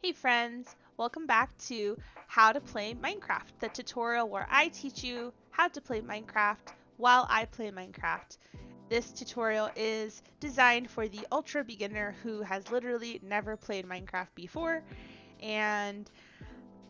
Hey friends, welcome back to How to Play Minecraft, the tutorial where I teach you how to play Minecraft while I play Minecraft. This tutorial is designed for the ultra beginner who has literally never played Minecraft before, and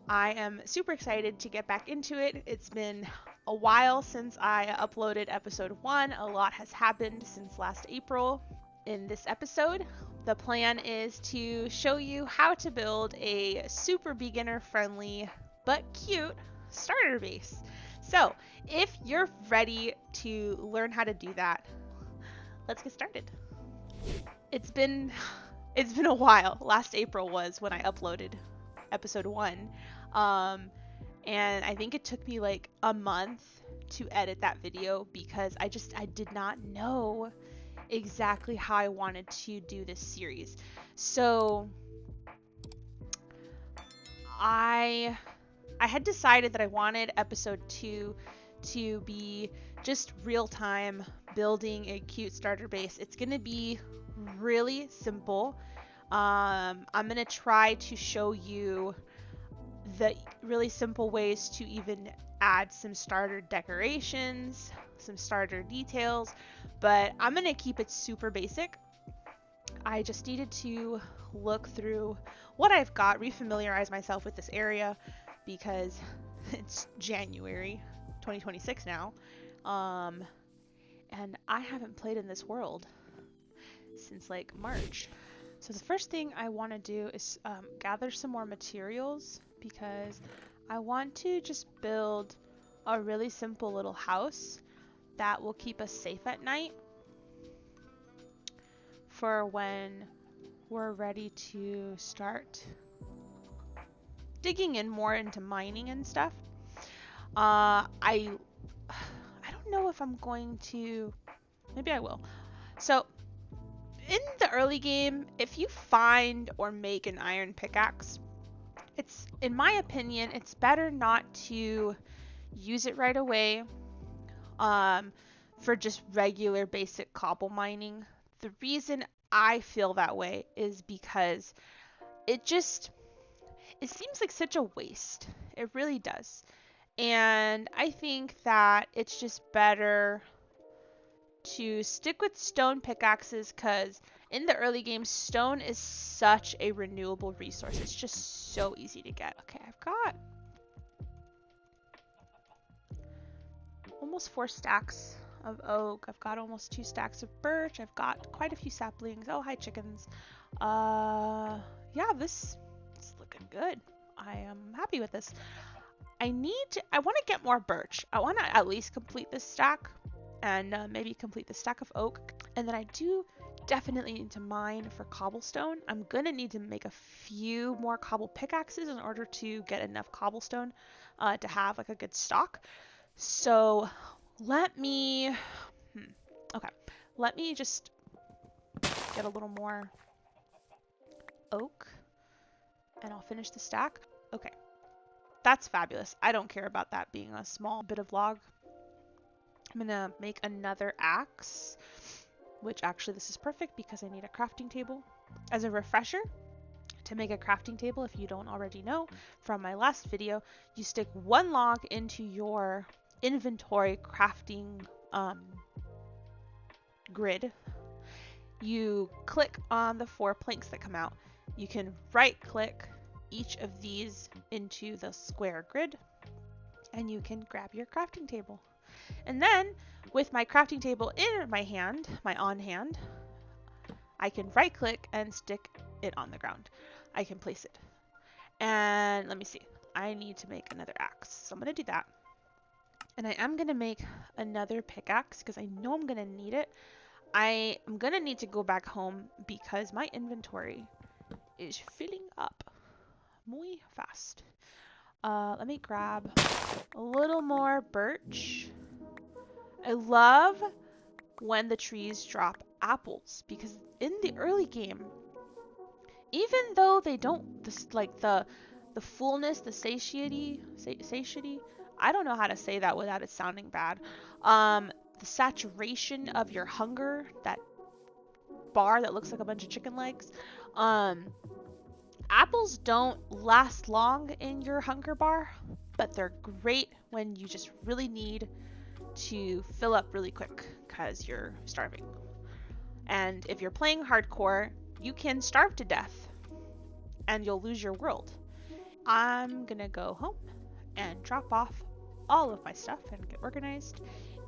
I am super excited to get back into it. It's been a while since I uploaded episode 1. A lot has happened since last April. In this episode, the plan is to show you how to build a super beginner friendly but cute starter base. So, if you're ready to learn how to do that, let's get started. It's been a while. Last April was when I uploaded episode 1. And I think it took me like a month to edit that video because I did not know exactly how I wanted to do this series. So I had decided that I wanted episode 2 to be just real time building a cute starter base. It's going to be really simple. I'm going to try to show you the really simple ways to even add some starter decorations, some starter details, but I'm going to keep it super basic. I just needed to look through what I've got, refamiliarize myself with this area because it's January 2026 now. And I haven't played in this world since like March. So the first thing I want to do is gather some more materials because I want to just build a really simple little house that will keep us safe at night for when we're ready to start digging in more into mining and stuff. I don't know if I'm going to, maybe I will. So in the early game, if you find or make an iron pickaxe, it's, in my opinion, it's better not to use it right away for just regular basic cobble mining. The reason I feel that way is because it seems like such a waste. It really does. And I think that it's just better to stick with stone pickaxes because in the early game, stone is such a renewable resource. It's just so easy to get. Okay, I've got almost 4 stacks of oak. I've got almost 2 stacks of birch. I've got quite a few saplings. Oh, hi chickens. Yeah, this is looking good. I am happy with this. I want to get more birch. I want to at least complete this stack and maybe complete the stack of oak. And then I do definitely need to mine for cobblestone. I'm going to need to make a few more cobble pickaxes in order to get enough cobblestone to have like a good stock. So let me just get a little more oak and I'll finish the stack. Okay, that's fabulous. I don't care about that being a small bit of log. I'm gonna make another axe, which actually this is perfect because I need a crafting table. As a refresher, to make a crafting table, if you don't already know from my last video, you stick 1 log into your inventory crafting grid. You click on the 4 planks that come out. You can right click each of these into the square grid and you can grab your crafting table. And then with my crafting table in my hand, my on hand, I can right click and stick it on the ground. I can place it. And let me see. I need to make another axe. So I'm going to do that. And I am going to make another pickaxe because I know I'm going to need it. I am going to need to go back home because my inventory is filling up muy fast. Let me grab a little more birch. I love when the trees drop apples because in the early game, even though they don't, like the fullness, the satiety, I don't know how to say that without it sounding bad. The saturation of your hunger, that bar that looks like a bunch of chicken legs, Apples don't last long in your hunger bar, but they're great when you just really need to fill up really quick because you're starving. And if you're playing hardcore, you can starve to death and you'll lose your world. I'm gonna go home and drop off all of my stuff and get organized,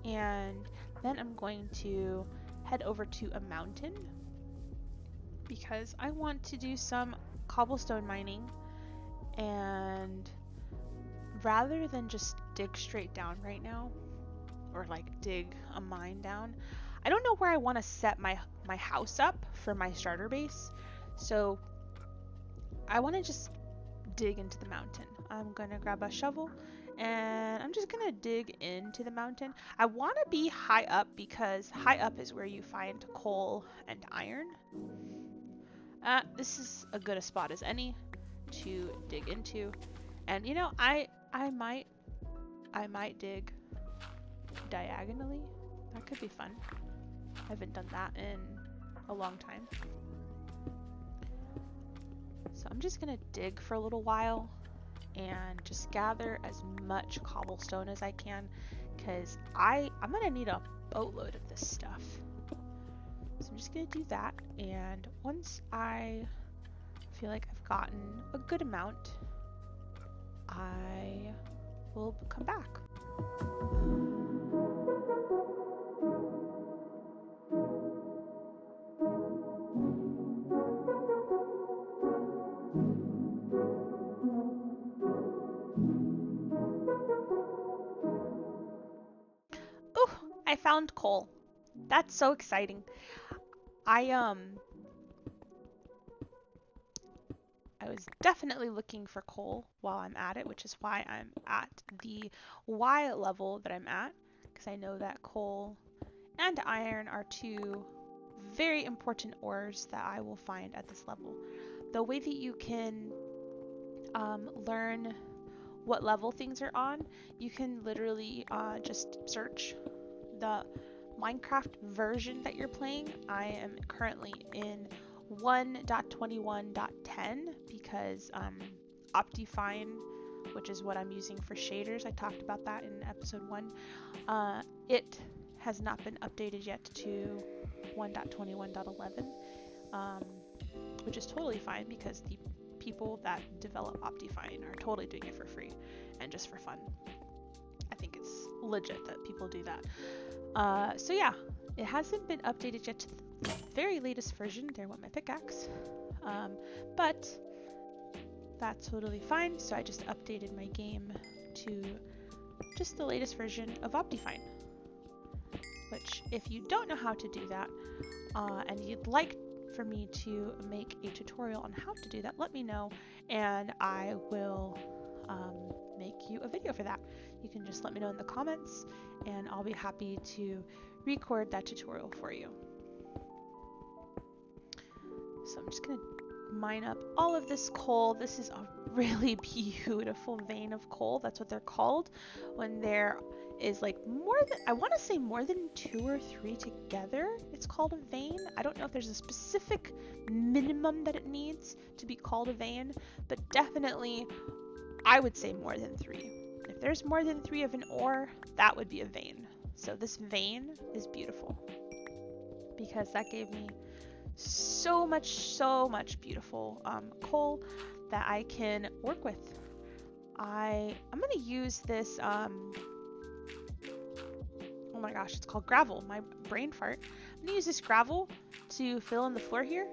and then I'm going to head over to a mountain because I want to do some cobblestone mining, and rather than just dig straight down right now or like dig a mine down, I don't know where I want to set my house up for my starter base, so I want to just dig into the mountain. I'm gonna grab a shovel and I'm just gonna dig into the mountain. I want to be high up because high up is where you find coal and iron. This is as good a spot as any to dig into, and you know, I might dig diagonally. That could be fun. I haven't done that in a long time. So I'm just gonna dig for a little while and just gather as much cobblestone as I can, because I'm gonna need a boatload of this stuff. So I'm just gonna do that, and once I feel like I've gotten a good amount, I will come back. Oh, I found coal. That's so exciting. I was definitely looking for coal while I'm at it, which is why I'm at the Y level that I'm at, because I know that coal and iron are two very important ores that I will find at this level. The way that you can learn what level things are on, you can literally just search the Minecraft version that you're playing. I am currently in 1.21.10 because Optifine, which is what I'm using for shaders, I talked about that in episode 1, it has not been updated yet to 1.21.11, which is totally fine because the people that develop Optifine are totally doing it for free and just for fun. I think it's legit that people do that. So yeah, it hasn't been updated yet to the very latest version. There went my pickaxe. But that's totally fine. So I just updated my game to just the latest version of Optifine. Which, if you don't know how to do that, and you'd like for me to make a tutorial on how to do that, let me know, and I will make you a video for that. You can just let me know in the comments, and I'll be happy to record that tutorial for you. So I'm just gonna mine up all of this coal. This is a really beautiful vein of coal. That's what they're called when there is like more than, I want to say more than 2 or 3 together. It's called a vein. I don't know if there's a specific minimum that it needs to be called a vein, but definitely I would say more than 3. If there's more than 3 of an ore, that would be a vein. So this vein is beautiful because that gave me so much beautiful coal that I can work with. I'm gonna use this oh my gosh, it's called gravel. My brain fart. I'm gonna use this gravel to fill in the floor here.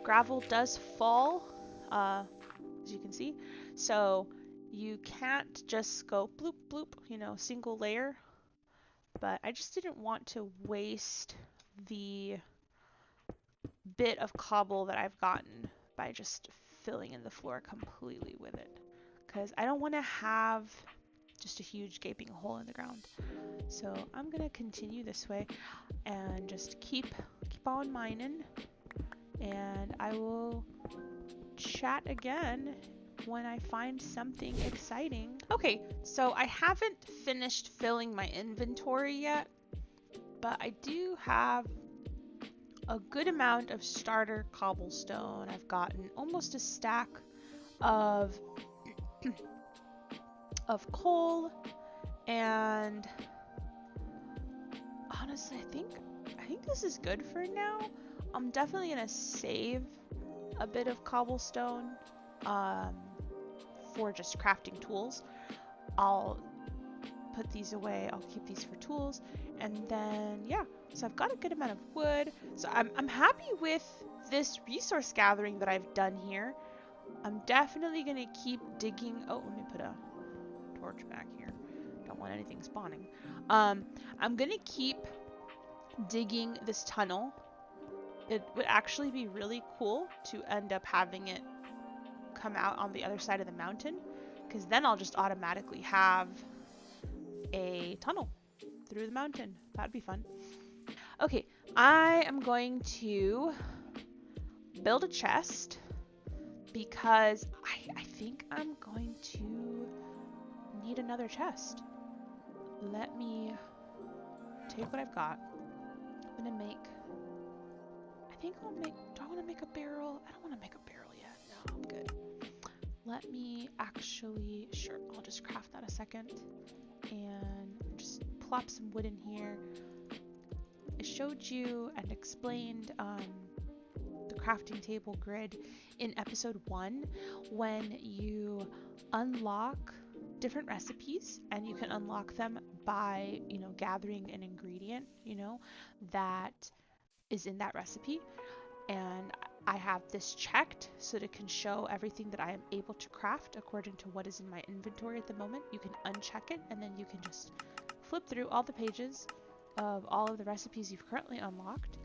Gravel does fall, as you can see, so you can't just go bloop bloop, you know, single layer. But I just didn't want to waste the bit of cobble that I've gotten by just filling in the floor completely with it, because I don't want to have just a huge gaping hole in the ground. So I'm gonna continue this way and just keep on mining, and I will chat again when I find something exciting. Okay, so I haven't finished filling my inventory yet, but I do have a good amount of starter cobblestone. I've gotten almost a stack of of coal, and honestly, I think this is good for now. I'm definitely gonna save a bit of cobblestone um, for just crafting tools. I'll put these away. I'll keep these for tools, and then yeah. So I've got a good amount of wood. So I'm happy with this resource gathering that I've done here. I'm definitely gonna keep digging. Oh, let me put a torch back here. Don't want anything spawning. I'm gonna keep digging this tunnel. It would actually be really cool to end up having it come out on the other side of the mountain, because then I'll just automatically have a tunnel through the mountain. That'd be fun. Okay, I am going to build a chest because I think I'm going to need another chest. Let me take what I've got. I'm gonna make, I think I'll make, do I want to make a barrel? I don't want to make a barrel yet. No, I'm good. Let me actually, sure, I'll just craft that a second and just plop some wood in here. I showed you and explained the crafting table grid in episode 1 when you unlock different recipes, and you can unlock them by, gathering an ingredient, that is in that recipe. And I have this checked so that it can show everything that I am able to craft according to what is in my inventory at the moment. You can uncheck it, and then you can just flip through all the pages of all of the recipes you've currently unlocked,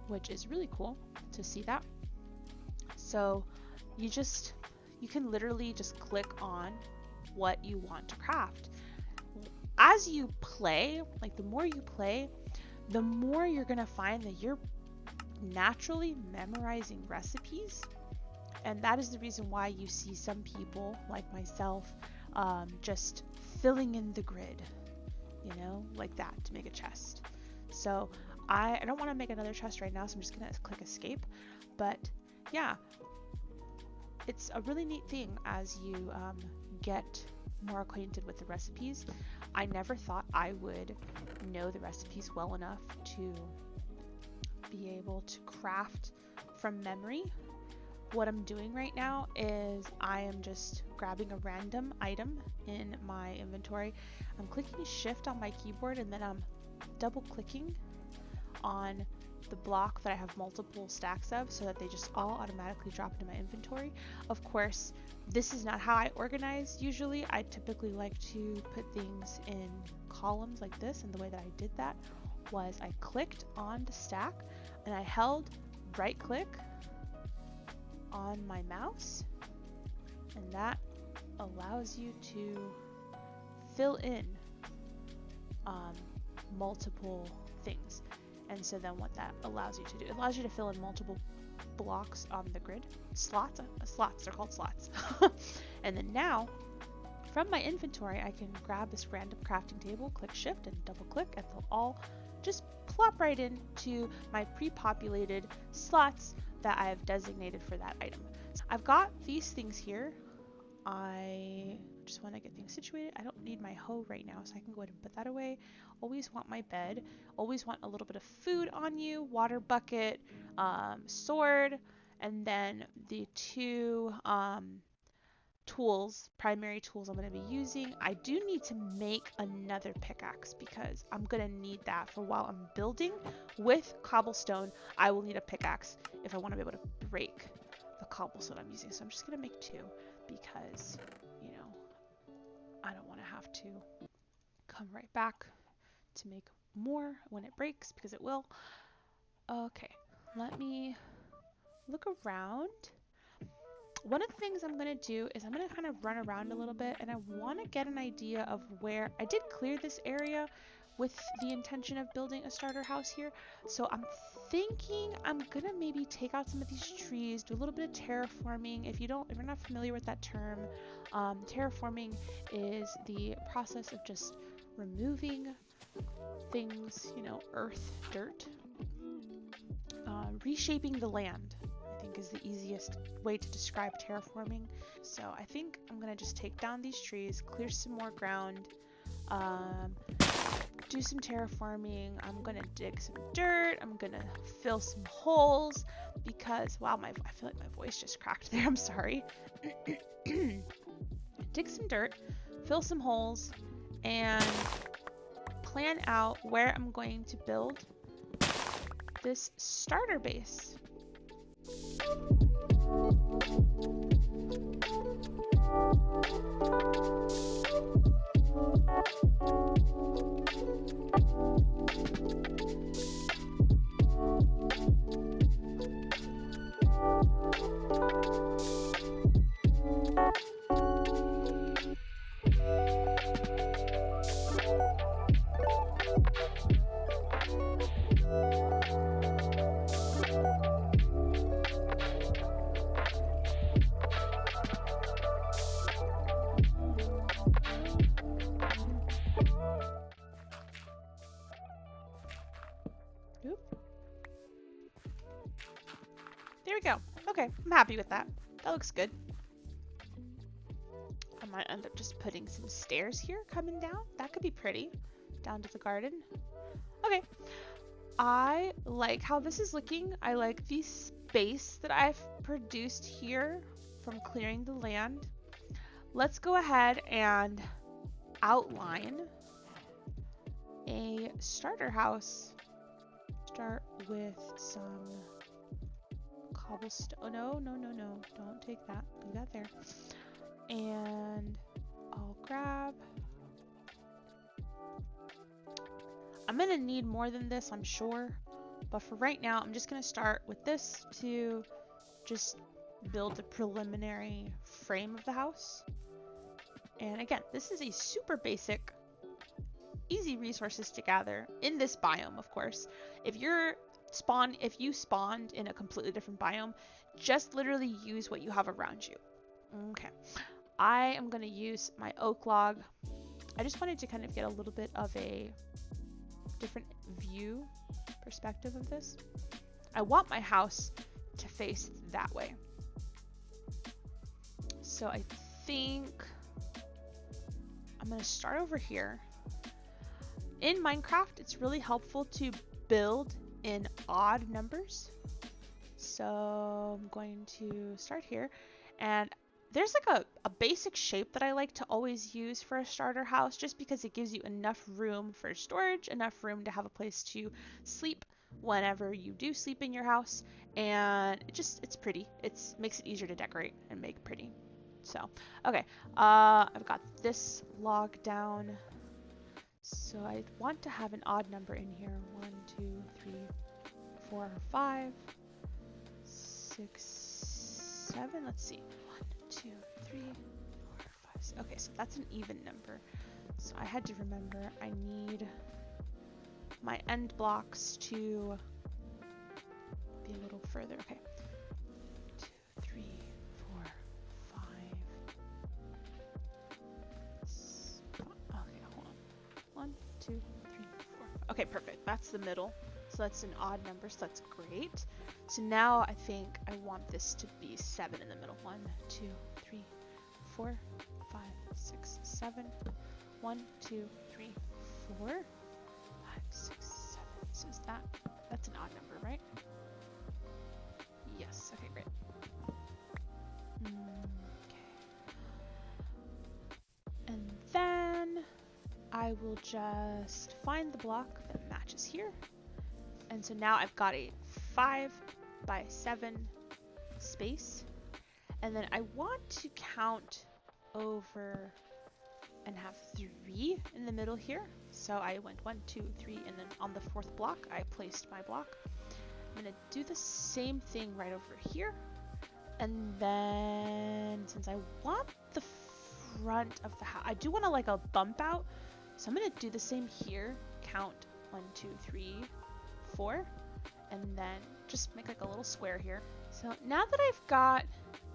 which is really cool to see that. So you can literally just click on what you want to craft. As you play, like the more you play, the more you're gonna find that you're naturally memorizing recipes, and that is the reason why you see some people like myself just filling in the grid, like that, to make a chest. So I don't want to make another chest right now, so I'm just gonna click escape. But yeah, it's a really neat thing as you get more acquainted with the recipes. I never thought I would know the recipes well enough to be able to craft from memory. What I'm doing right now is I am just grabbing a random item in my inventory. I'm clicking shift on my keyboard, and then I'm double clicking on the block that I have multiple stacks of so that they just all automatically drop into my inventory. Of course, this is not how I organize usually. I typically like to put things in columns like this, and the way that I did that was I clicked on the stack and I held right click on my mouse, and that allows you to fill in multiple things. And so then what that allows you to do, it allows you to fill in multiple blocks on the grid. Slots, they're called slots. And then now, from my inventory, I can grab this random crafting table, click shift and double click, and they'll all just plop right into my pre-populated slots that I've designated for that item. So I've got these things here. I just want to get things situated. I don't need my hoe right now, so I can go ahead and put that away. Always want my bed. Always want a little bit of food on you, water bucket, sword, and then the two primary tools I'm going to be using. I do need to make another pickaxe because I'm going to need that for while I'm building with cobblestone. I will need a pickaxe if I want to be able to break the cobblestone I'm using. So I'm just going to make 2 because, I don't want to have to come right back to make more when it breaks, because it will. Okay, let me look around. One of the things I'm going to do is I'm going to kind of run around a little bit, and I want to get an idea of where I did clear this area with the intention of building a starter house here. So I'm thinking I'm going to maybe take out some of these trees, do a little bit of terraforming. If you're not familiar with that term, terraforming is the process of just removing things, earth, dirt, reshaping the land. I think is the easiest way to describe terraforming. So I think I'm gonna just take down these trees, clear some more ground, do some terraforming. I'm gonna dig some dirt. I'm gonna fill some holes because, wow, I feel like my voice just cracked there. I'm sorry. Dig some dirt, fill some holes, and plan out where I'm going to build this starter base. There we go. Okay, I'm happy with that. That looks good. I might end up just putting some stairs here coming down. That could be pretty. Down to the garden. Okay. I like how this is looking. I like the space that I've produced here from clearing the land. Let's go ahead and outline a starter house. Start with some cobblestone. Oh, no. Don't take that. Leave that there. And I'll grab... I'm going to need more than this, I'm sure. But for right now, I'm just going to start with this to just build the preliminary frame of the house. And again, this is a super basic, easy resources to gather in this biome, of course. If you spawned in a completely different biome, just literally use what you have around you. Okay. I am going to use my oak log. I just wanted to kind of get a little bit of a different view perspective of this. I want my house to face that way. So I think I'm going to start over here. In Minecraft, it's really helpful to build in odd numbers. So I'm going to start here, and there's like a basic shape that I like to always use for a starter house, just because it gives you enough room for storage, enough room to have a place to sleep whenever you do sleep in your house, and it's pretty. It makes it easier to decorate and make pretty. So, okay, I've got this log down. So I want to have an odd number in here. 1, 2, 3, 4, 5, 6, 7. Let's see. 1, 2, 3, 4, 5, 6. Okay, so that's an even number. So I had to remember I need my end blocks to be a little further. Okay. 2, 3, 4, 5. Okay, hold on. 1, 2, 3, 4. Okay, perfect. That's the middle. So that's an odd number, so that's great. So now I think I want this to be 7 in the middle. 1, 2, 3, 4, 5, 6, 7. 1, 2, 3, 4, 5, 6, 7. So is that's an odd number, right? Yes. Okay, great. Okay. And then I will just find the block that matches here. And so now I've got a 5 by 7 space. And then I want to count over and have 3 in the middle here. So I went 1, 2, 3, and then on the 4th block, I placed my block. I'm gonna do the same thing right over here. And then since I want the front of the house, I do want to like a bump out. So I'm gonna do the same here. Count 1, 2, 3, 4, and then just make like a little square here. So now that I've got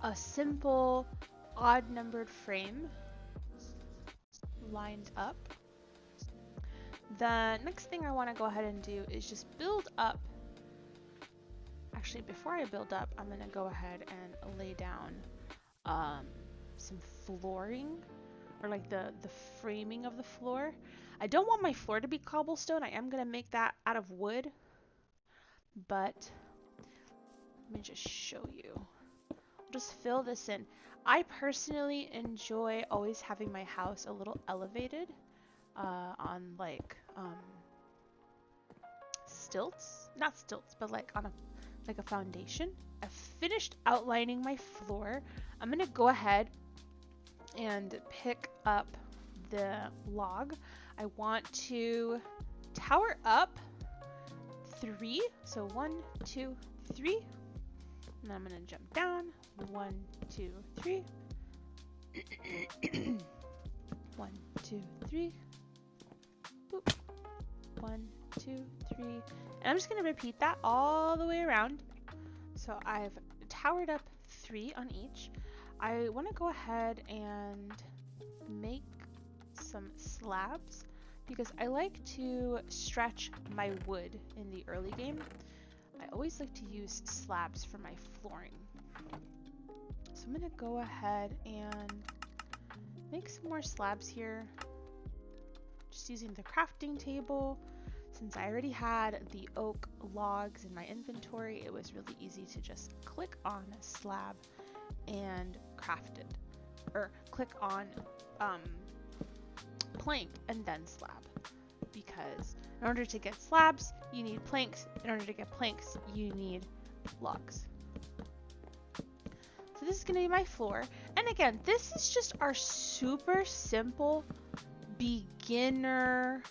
a simple odd numbered frame lined up, the next thing I want to go ahead and do is just build up. Actually, before I build up, I'm gonna go ahead and lay down some flooring, or like the framing of the floor. I don't want my floor to be cobblestone. I am gonna make that out of wood, but let me just show you. I'll just fill this in. I personally enjoy always having my house a little elevated on like stilts, not stilts, but like on a foundation. I've finished outlining my floor. I'm gonna go ahead and pick up the log. I want to tower up 3. So 1, 2, 3. And I'm gonna jump down. 1, 2, 3. 1, 2, 3. Boop. 1, 2, 3. And I'm just gonna repeat that all the way around. So I've towered up 3 on each. I want to go ahead and make some slabs because I like to stretch my wood in the early game. I always like to use slabs for my flooring. So I'm going to go ahead and make some more slabs here. Just using the crafting table. Since I already had the oak logs in my inventory, it was really easy to just click on a slab and craft it. Or click on plank and then slab. Because in order to get slabs, you need planks. In order to get planks, you need logs. So this is going to be my floor. And again, this is just our super simple beginner.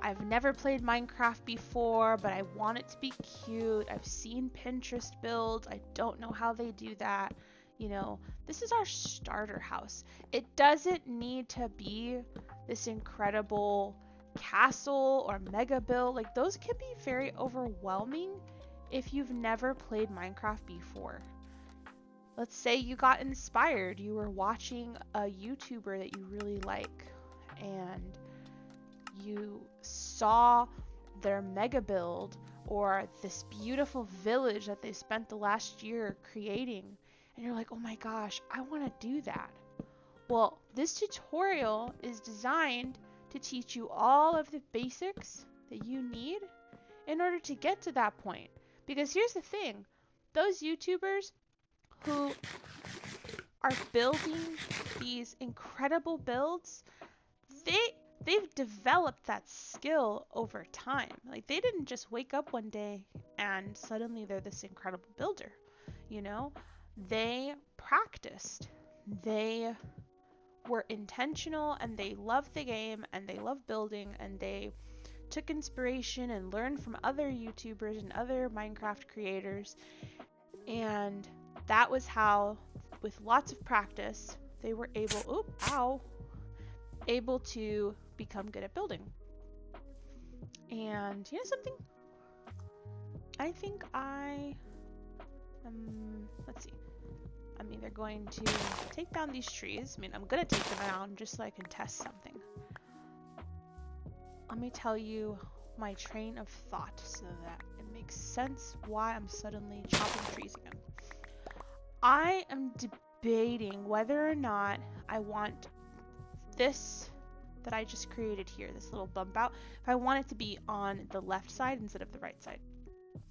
I've never played Minecraft before, but I want it to be cute. I've seen Pinterest builds. I don't know how they do that. You know, this is our starter house. It doesn't need to be this incredible castle or mega build. Like, those can be very overwhelming if you've never played Minecraft before. Let's say you got inspired. You were watching a YouTuber that you really like, and you saw their mega build or this beautiful village that they spent the last year creating, and you're like, oh my gosh, I want to do that. Well, this tutorial is designed to teach you all of the basics that you need in order to get to that point. Because here's the thing, those YouTubers who are building these incredible builds, they've developed that skill over time. Like, they didn't just wake up one day and suddenly they're this incredible builder, you know? They practiced. They were intentional, and they loved the game, and they loved building, and they took inspiration and learned from other YouTubers and other Minecraft creators. And that was how, with lots of practice, they were able to become good at building. And you know something? I think let's see. I'm either going to take down these trees. I mean, I'm going to take them down just so I can test something. Let me tell you my train of thought so that it makes sense why I'm suddenly chopping trees again. I am debating whether or not I want this that I just created here, this little bump out, if I want it to be on the left side instead of the right side.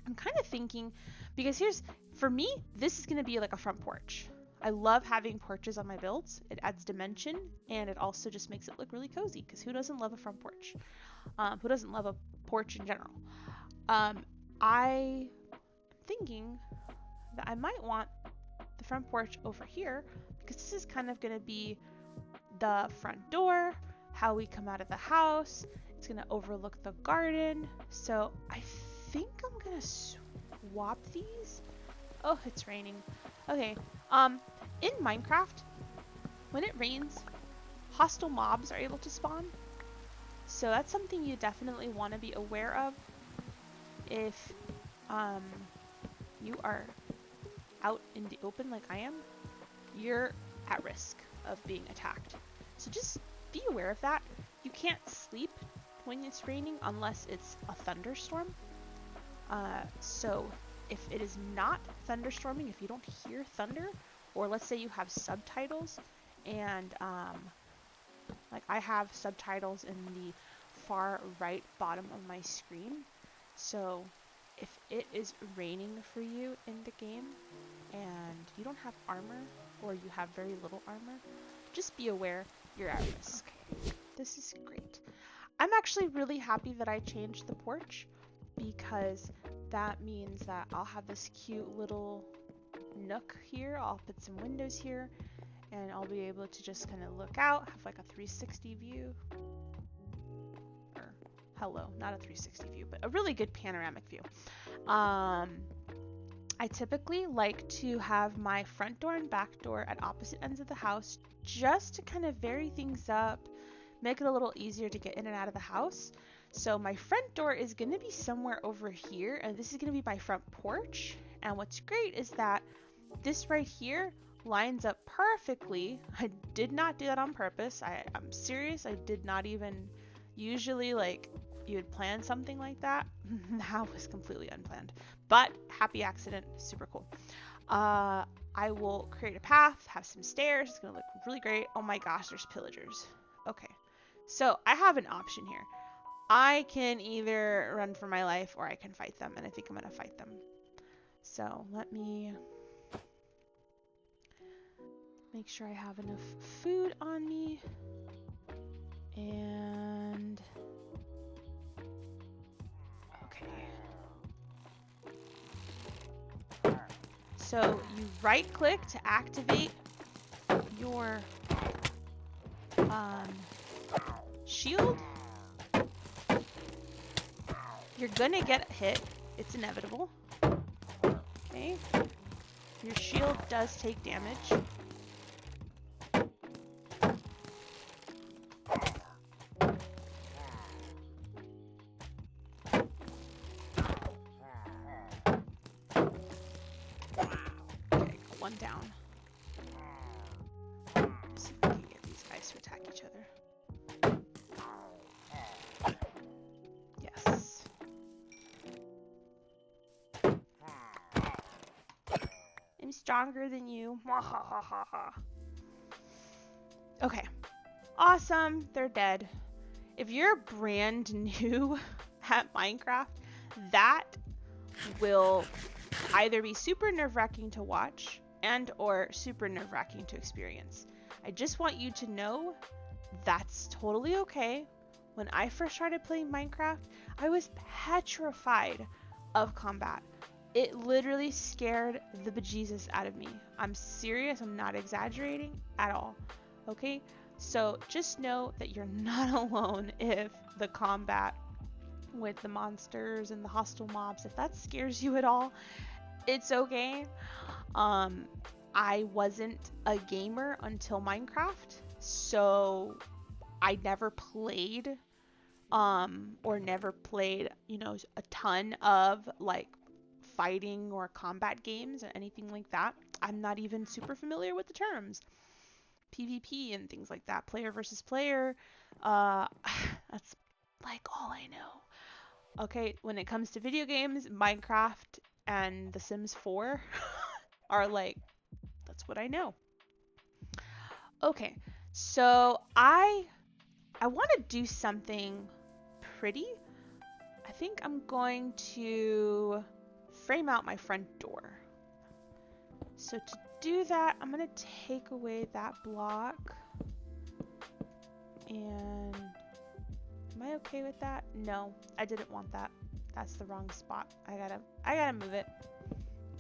I'm kind of thinking, because for me, this is going to be like a front porch. I love having porches on my builds. It adds dimension, and it also just makes it look really cozy, because who doesn't love a front porch? Who doesn't love a porch in general? I'm thinking that I might want the front porch over here, because this is kind of going to be the front door, how we come out of the house. It's going to overlook the garden. So I think I'm going to swap these. Oh, it's raining. Okay. In Minecraft, when it rains, hostile mobs are able to spawn. So that's something you definitely want to be aware of if you are out in the open like I am. You're at risk of being attacked. So just be aware of that. You can't sleep when it's raining unless it's a thunderstorm. So if it is not thunderstorming, if you don't hear thunder, or let's say you have subtitles, and like I have subtitles in the far right bottom of my screen, so if it is raining for you in the game and you don't have armor, or you have very little armor, just be aware you're at risk. This is great. I'm actually really happy that I changed the porch, because that means that I'll have this cute little nook here. I'll put some windows here, and I'll be able to just kind of look out, have like a 360 view. Or, hello, not a 360 view, but a really good panoramic view. I typically like to have my front door and back door at opposite ends of the house, just to kind of vary things up, make it a little easier to get in and out of the house. So my front door is going to be somewhere over here, and this is going to be my front porch. And what's great is that this right here lines up perfectly. I did not do that on purpose. I'm serious. I did not even, usually like you would plan something like that. That was completely unplanned, but happy accident, super cool. I will create a path, have some stairs. It's going to look really great. Oh my gosh, there's pillagers. Okay, so I have an option here. I can either run for my life or I can fight them, and I think I'm going to fight them. So let me make sure I have enough food on me. And okay. So you right click to activate your shield. You're gonna get hit. It's inevitable. Okay. Your shield does take damage. Okay, one down. Let's see if we can get these guys to attack each other. Yes. I'm stronger than you. Okay. Awesome. They're dead. If you're brand new at Minecraft, that will either be super nerve-wracking to watch and or super nerve-wracking to experience. I just want you to know that's totally okay. When I first started playing Minecraft, I was petrified of combat. It literally scared the bejesus out of me. I'm serious, I'm not exaggerating at all. Okay? So just know that you're not alone if the combat with the monsters and the hostile mobs, if that scares you at all, it's okay. I wasn't a gamer until Minecraft, so I never played or never played, you know, a ton of like fighting or combat games or anything like that. I'm not even super familiar with the terms PvP and things like that, player versus player. That's like all I know. Okay, when it comes to video games, Minecraft and The Sims 4 are like, that's what I know. Okay, so I want to do something pretty. I think I'm going to frame out my front door. So to do that, I'm going to take away that block. And am I okay with that? No, I didn't want that. That's the wrong spot. I gotta move it.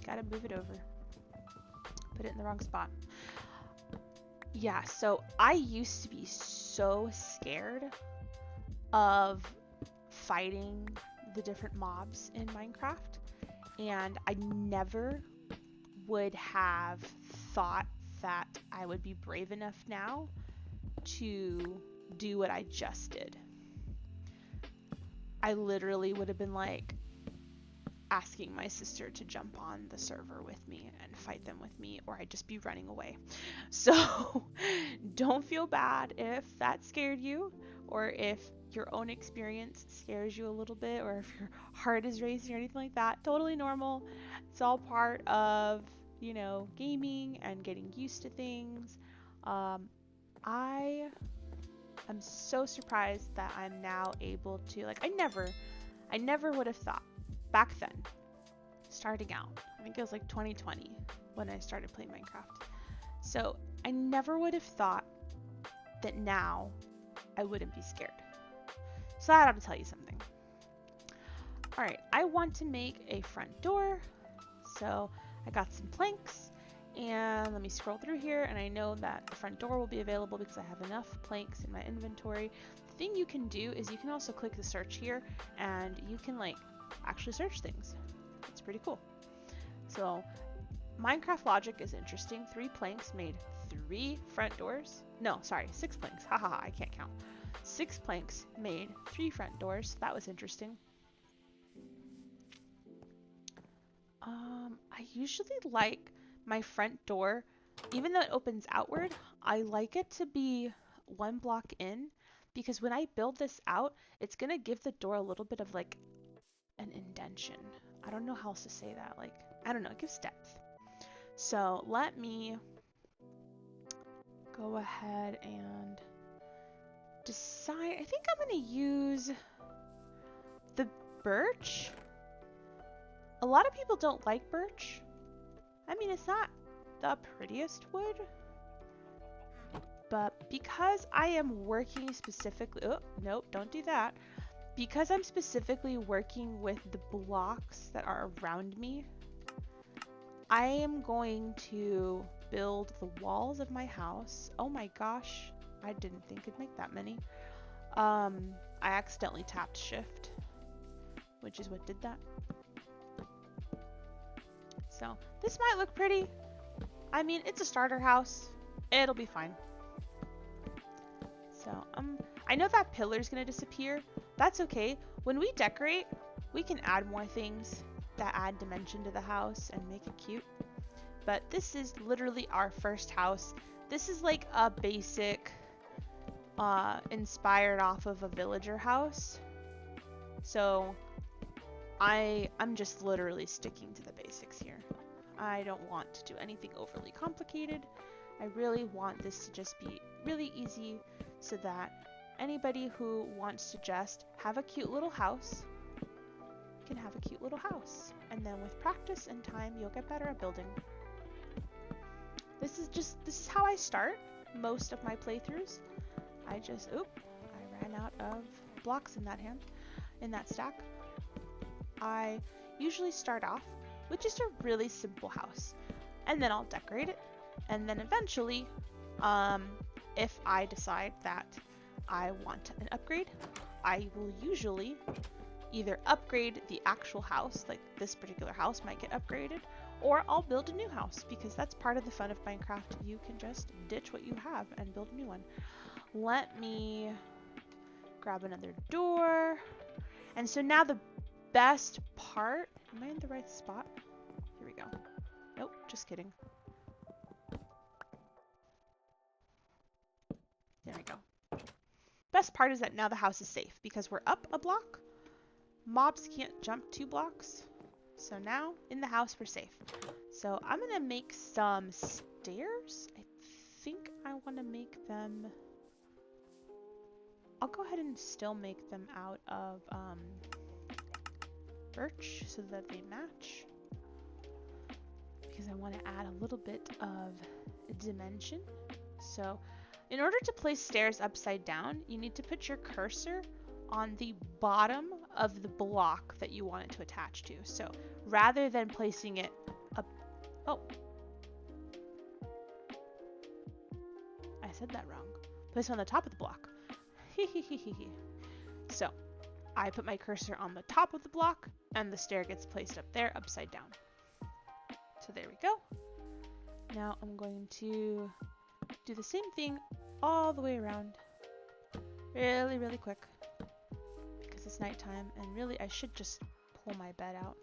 Gotta move it over. Put it in the wrong spot. Yeah, so I used to be so scared of fighting the different mobs in Minecraft, and I never would have thought that I would be brave enough now to do what I just did. I literally would have been like asking my sister to jump on the server with me and fight them with me, or I'd just be running away. So don't feel bad if that scared you, or if your own experience scares you a little bit, or if your heart is racing or anything like that. Totally normal. It's all part of, you know, gaming and getting used to things. I am so surprised that I'm now able to, like, I never would have thought back then, starting out, I think it was like 2020 when I started playing Minecraft. So I never would have thought that now I wouldn't be scared. So that ought to tell you something. All right, I want to make a front door. So I got some planks, and let me scroll through here, and I know that the front door will be available because I have enough planks in my inventory. The thing you can do is you can also click the search here, and you can like actually search things. It's pretty cool. So Minecraft logic is interesting. 3 planks made 3 front doors. No, sorry, 6 planks. Haha, I can't count. 6 planks made 3 front doors. That was interesting. I usually like my front door, even though it opens outward, I like it to be 1 block in, because when I build this out, it's going to give the door a little bit of like an indentation. I don't know how else to say that. Like, I don't know, it gives depth. So let me go ahead and decide. I think I'm going to use the birch. A lot of people don't like birch. I mean, it's not the prettiest wood, but because I am working specifically, oh, nope, don't do that. Because I'm specifically working with the blocks that are around me, I am going to build the walls of my house. Oh my gosh, I didn't think it'd make that many. I accidentally tapped shift, which is what did that. So this might look pretty. I mean, it's a starter house. It'll be fine. So I know that pillar's gonna disappear. That's okay. When we decorate, we can add more things that add dimension to the house and make it cute. But this is literally our first house. This is like a basic, inspired off of a villager house. So I'm just literally sticking to the basics here. I don't want to do anything overly complicated. I really want this to just be really easy so that anybody who wants to just have a cute little house can have a cute little house. And then with practice and time, you'll get better at building. This is how I start most of my playthroughs. I ran out of blocks in that stack. I usually start off with just a really simple house, and then I'll decorate it, and then eventually, if I decide that I want an upgrade, I will usually either upgrade the actual house, like this particular house might get upgraded, or I'll build a new house, because that's part of the fun of Minecraft. You can just ditch what you have and build a new one. Let me grab another door. And so now the best part, am I in the right spot? Here we go. Nope, just kidding. There we go. Best part is that now the house is safe because we're up a block. Mobs can't jump 2 blocks. So now in the house we're safe. So I'm gonna make some stairs. I think I want to make them, I'll go ahead and still make them out of birch so that they match, because I want to add a little bit of dimension. So in order to place stairs upside down, you need to put your cursor on the bottom of the block that you want it to attach to. So rather than placing it up, oh, I said that wrong. Place it on the top of the block. So I put my cursor on the top of the block, and the stair gets placed up there upside down. So there we go. Now I'm going to do the same thing all the way around. Really, really quick. Because it's nighttime, and really I should just pull my bed out.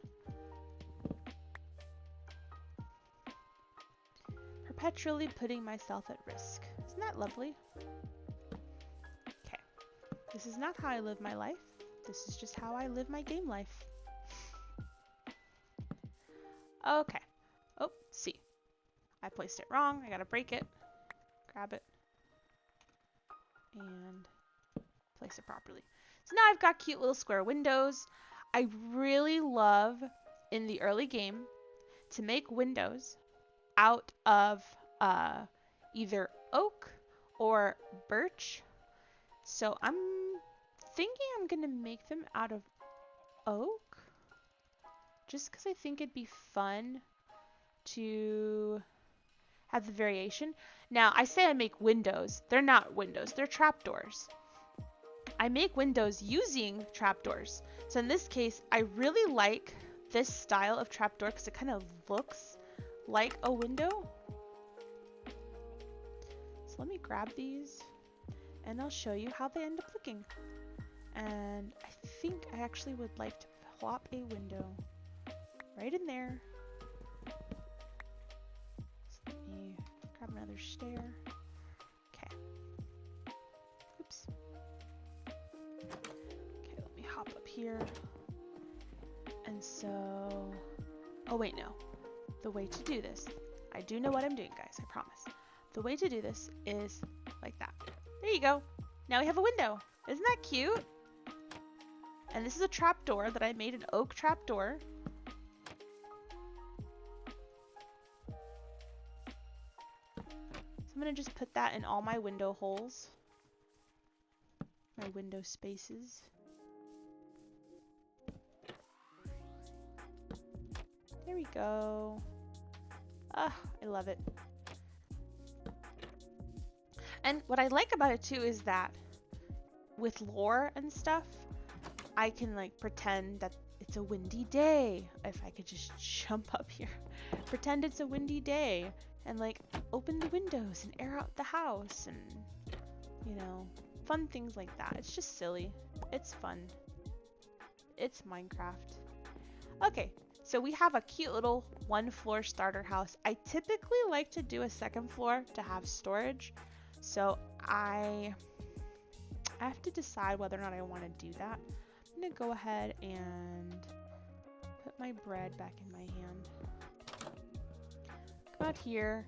Perpetually putting myself at risk. Isn't that lovely? Okay. This is not how I live my life. This is just how I live my game life. Okay. Oh, see. I placed it wrong. I gotta break it. Grab it. And place it properly. So now I've got cute little square windows. I really love, in the early game, to make windows out of either oak or birch. So I'm thinking I'm gonna make them out of oak, just because I think it'd be fun to have the variation. Now, I say I make windows. They're not windows, they're trapdoors. I make windows using trapdoors. So in this case, I really like this style of trapdoor because it kind of looks like a window. So let me grab these and I'll show you how they end up looking. And I think I actually would like to plop a window right in there. So let me grab another stair. Okay. Oops. Okay, let me hop up here. And so, oh wait, no. The way to do this, I do know what I'm doing, guys, I promise. The way to do this is like that. There you go. Now we have a window. Isn't that cute? And this is a trapdoor that I made, an oak trapdoor. So I'm gonna just put that in all my window holes, my window spaces. There we go. Ah, I love it. And what I like about it too is that with lore and stuff, I can like pretend that it's a windy day. If I could just jump up here, pretend it's a windy day and like open the windows and air out the house and, you know, fun things like that. It's just silly. It's fun. It's Minecraft. Okay, so we have a cute little 1-floor starter house. I typically like to do a 2nd floor to have storage. So I have to decide whether or not I want to do that. I'm going to go ahead and put my bread back in my hand. Go out here,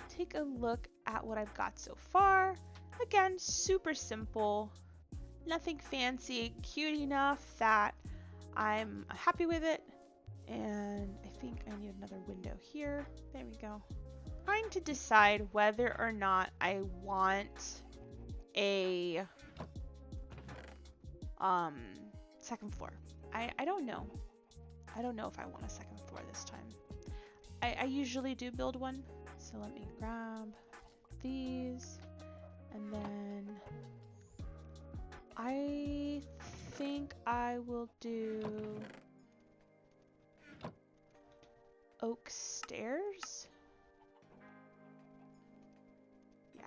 take a look at what I've got so far. Again, super simple, nothing fancy, cute enough that I'm happy with it. And I think I need another window here. There we go. Trying to decide whether or not I want a 2nd floor. I don't know. I don't know if I want a 2nd floor this time. I usually do build one. So let me grab these. And then I think I will do oak stairs. Yeah,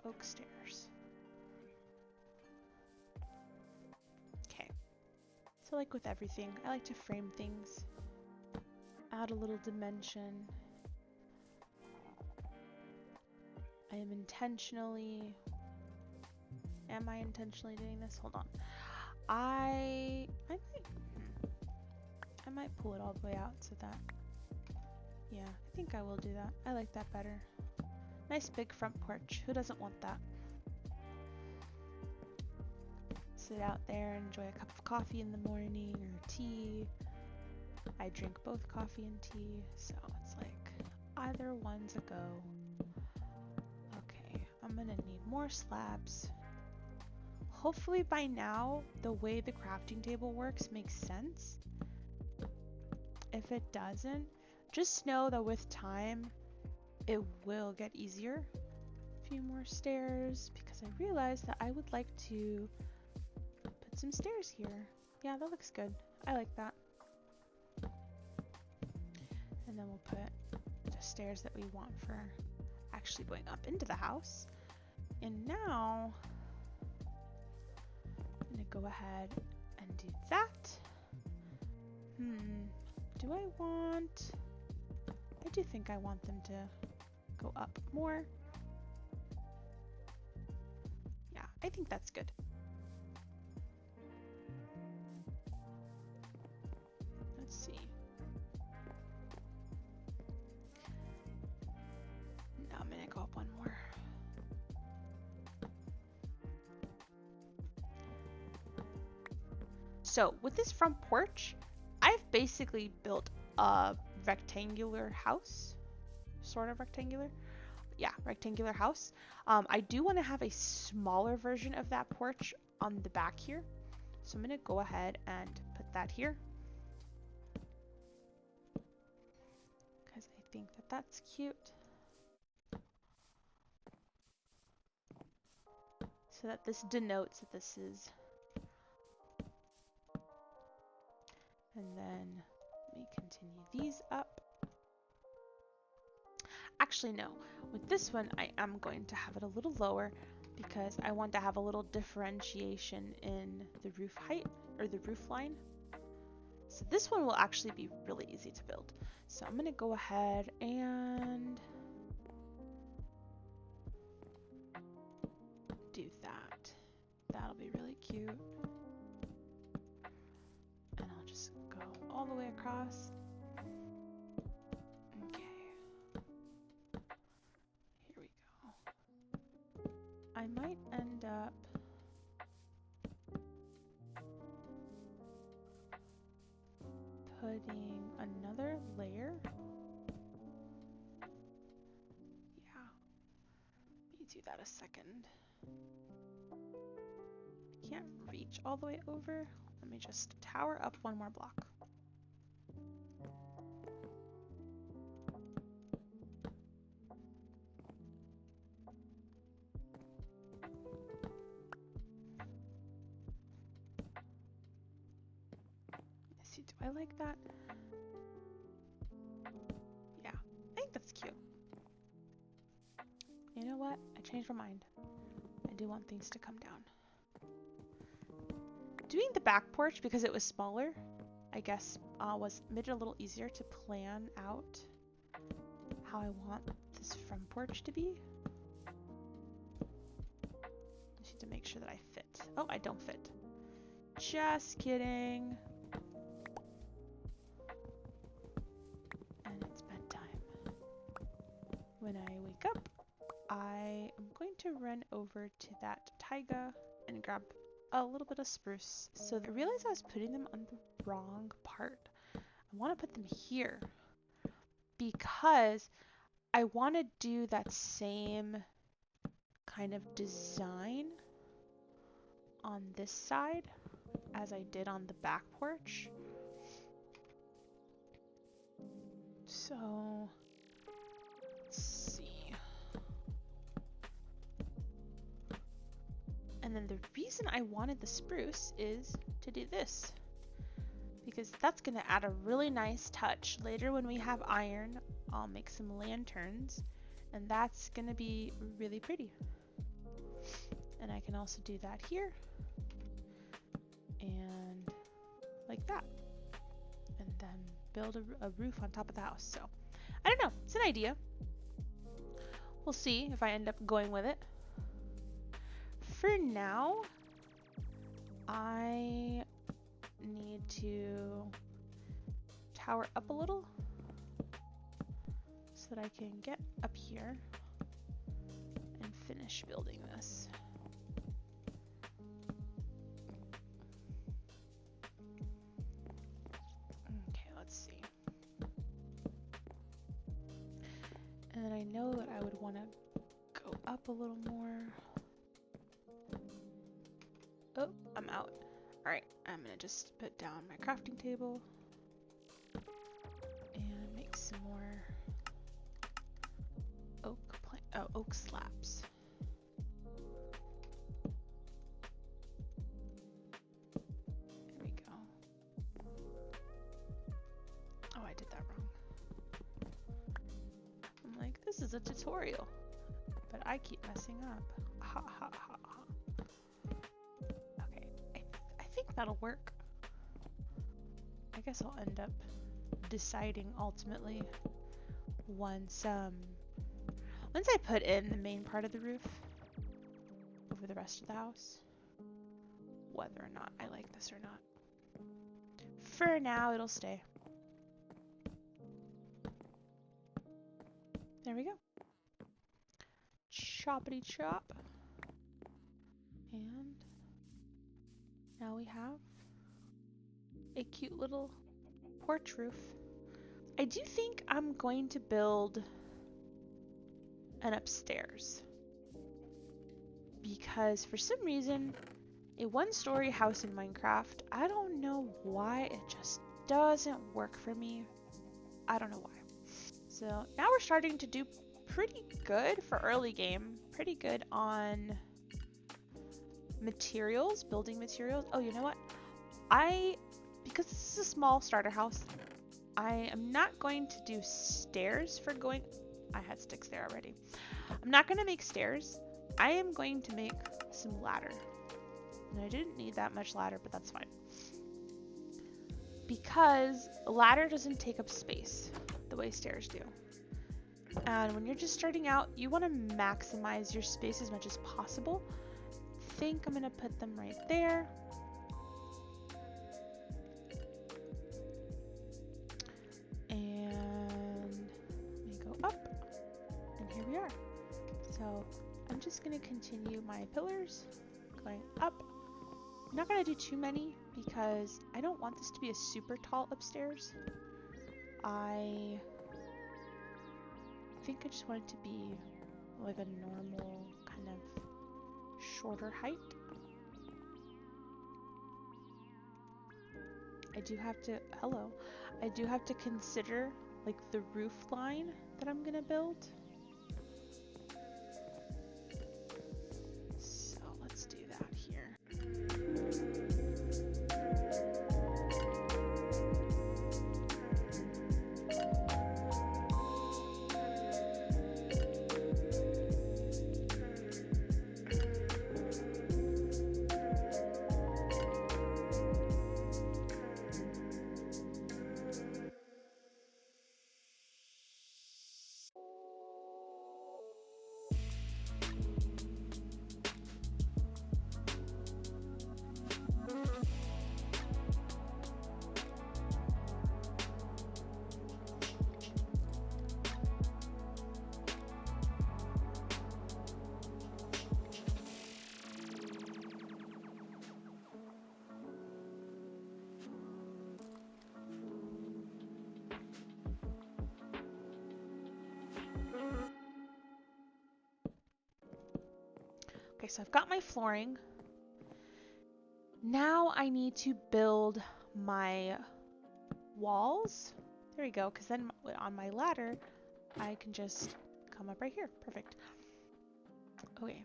oak stairs. Okay. So like with everything, I like to frame things. Add a little dimension. I am intentionally... Am I intentionally doing this? Hold on. I might pull it all the way out so that... Yeah, I think I will do that. I like that better. Nice big front porch. Who doesn't want that? Sit out there, enjoy a cup of coffee in the morning or tea. I drink both coffee and tea, so it's like either one's a go. Okay, I'm gonna need more slabs. Hopefully by now, the way the crafting table works makes sense. If it doesn't, just know that with time, it will get easier. A few more stairs, because I realized that I would like to put some stairs here. Yeah, that looks good. I like that. And then we'll put the stairs that we want for actually going up into the house. And now, I'm gonna go ahead and do that. Do I want... I do think I want them to go up more. Yeah, I think that's good. Let's see. So with this front porch, I've basically built a rectangular house, sort of rectangular. Yeah, rectangular house. I do want to have a smaller version of that porch on the back here. So I'm going to go ahead and put that here. Because I think that that's cute. So that this denotes that this is. And then let me continue these up. Actually, no. With this one, I am going to have it a little lower because I want to have a little differentiation in the roof height or the roof line. So this one will actually be really easy to build. So I'm going to go ahead and do that. That'll be really cute. And I'll just go all the way across. I might end up putting another layer. Yeah, let me do that a second. I can't reach all the way over. Let me just tower up one more block. Do I like that? Yeah, I think that's cute. You know what? I changed my mind. I do want things to come down. Doing the back porch, because it was smaller, I guess made it a little easier to plan out how I want this front porch to be. I just need to make sure that I fit. Oh, I don't fit. Just kidding. When I wake up, I am going to run over to that taiga and grab a little bit of spruce. So I realized I was putting them on the wrong part. I want to put them here because I want to do that same kind of design on this side as I did on the back porch. So and then the reason I wanted the spruce is to do this, because that's going to add a really nice touch. Later when we have iron, I'll make some lanterns, and that's going to be really pretty. And I can also do that here, and like that, and then build a roof on top of the house. So, I don't know, it's an idea. We'll see if I end up going with it. For now, I need to tower up a little so that I can get up here and finish building this. Okay, let's see. And then I know that I would want to go up a little more. Oh, I'm out. Alright, I'm gonna just put down my crafting table and make some more oak slabs. There we go. Oh, I did that wrong. I'm like, this is a tutorial, but I keep messing up. Ha ha ha ha. I think that'll work. I guess I'll end up deciding ultimately once I put in the main part of the roof over the rest of the house, whether or not I like this or not. For now, it'll stay. There we go. Choppity chop. And now we have a cute little porch roof. I do think I'm going to build an upstairs because for some reason a one-story house in Minecraft, I don't know why, it just doesn't work for me. I don't know why. So now we're starting to do pretty good for early game, pretty good on materials, building materials. Oh, you know what? Because this is a small starter house, I am not going to do stairs for going. I had sticks there already. I'm not going to make stairs. I am going to make some ladder. And I didn't need that much ladder, but that's fine. Because a ladder doesn't take up space the way stairs do. And when you're just starting out, you want to maximize your space as much as possible. I think I'm going to put them right there. And let me go up. And here we are. So I'm just going to continue my pillars going up. I'm not going to do too many because I don't want this to be a super tall upstairs. I think I just want it to be like a normal kind of shorter height. I do have to consider like the roof line that I'm gonna build. So let's do that here. Okay, so I've got my flooring. Now I need to build my walls. There we go, because then on my ladder, I can just come up right here. Perfect. Okay.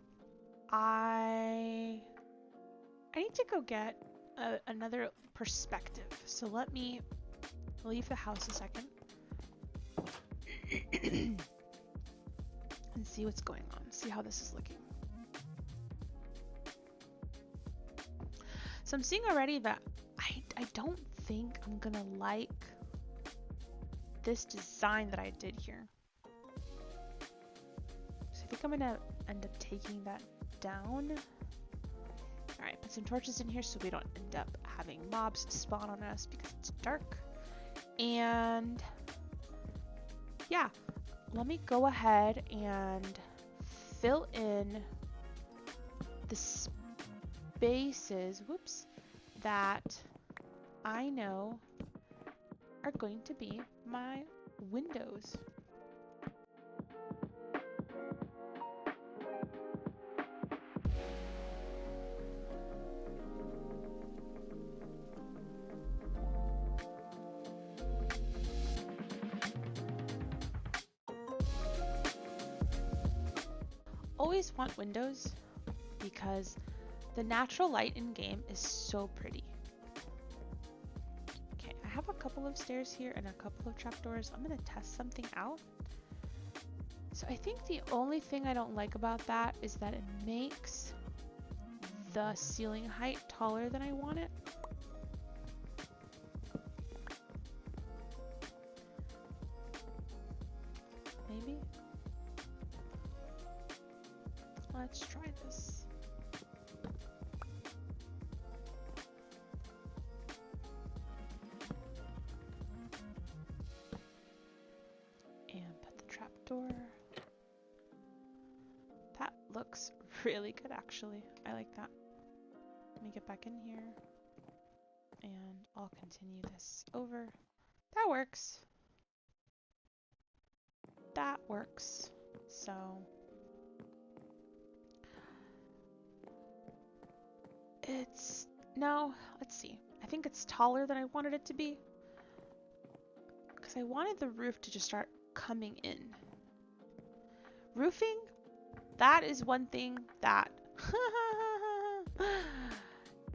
I need to go get another perspective. So let me leave the house a second and see what's going on. See how this is looking. So I'm seeing already that I don't think I'm gonna like this design that I did here. So I think I'm gonna end up taking that down. Alright, put some torches in here so we don't end up having mobs spawn on us because it's dark. And yeah, let me go ahead and fill in the spaces, whoops, that I know are going to be my windows. Always want windows because the natural light in game is so pretty. Okay, I have a couple of stairs here and a couple of trapdoors. I'm gonna test something out. So I think the only thing I don't like about that is that it makes the ceiling height taller than I want it. Maybe. Let's try this. And put the trapdoor. That looks really good actually. I like that. Let me get back in here. and I'll continue this over. That works. That works. So it's, no, let's see. I think it's taller than I wanted it to be because I wanted the roof to just start coming in. Roofing, that is one thing that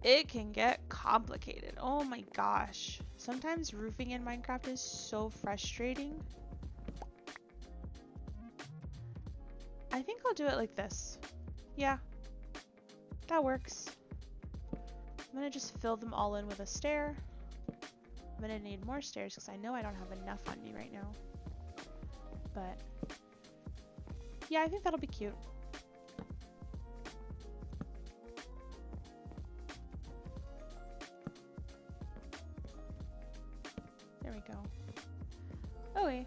it can get complicated. Oh my gosh. Sometimes roofing in Minecraft is so frustrating. I think I'll do it like this. Yeah, that works. I'm gonna just fill them all in with a stair. I'm gonna need more stairs because I know I don't have enough on me right now. But yeah, I think that'll be cute. There we go. Okay.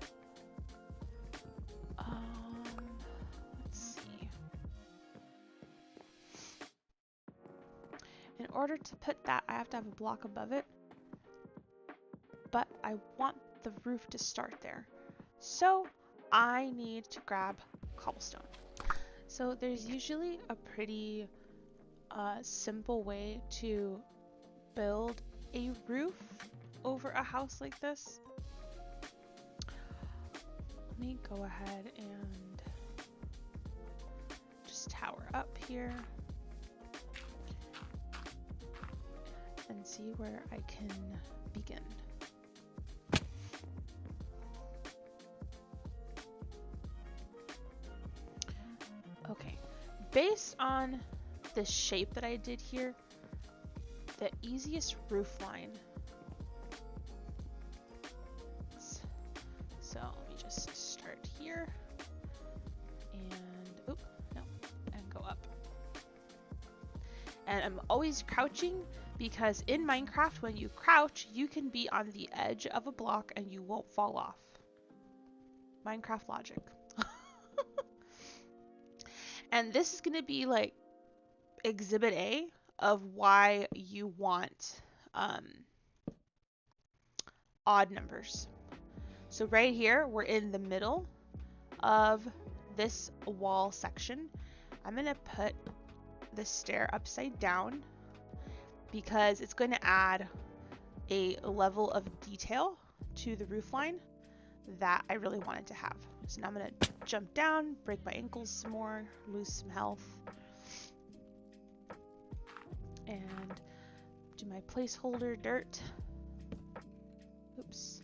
Let's see. In order to put that, I have to have a block above it. But I want the roof to start there. So I need to grab cobblestone. So there's usually a pretty simple way to build a roof over a house like this. Let me go ahead and just tower up here and see where I can begin. Okay, based on the shape that I did here, the easiest roof line. So let me just start here and, oh, no, and go up. And I'm always crouching because in Minecraft, when you crouch, you can be on the edge of a block and you won't fall off. Minecraft logic. And this is going to be like exhibit A of why you want odd numbers. So right here, we're in the middle of this wall section. I'm going to put the stair upside down because it's going to add a level of detail to the roof line that I really wanted to have. So now I'm going to jump down, break my ankles some more, lose some health, and do my placeholder dirt. Oops.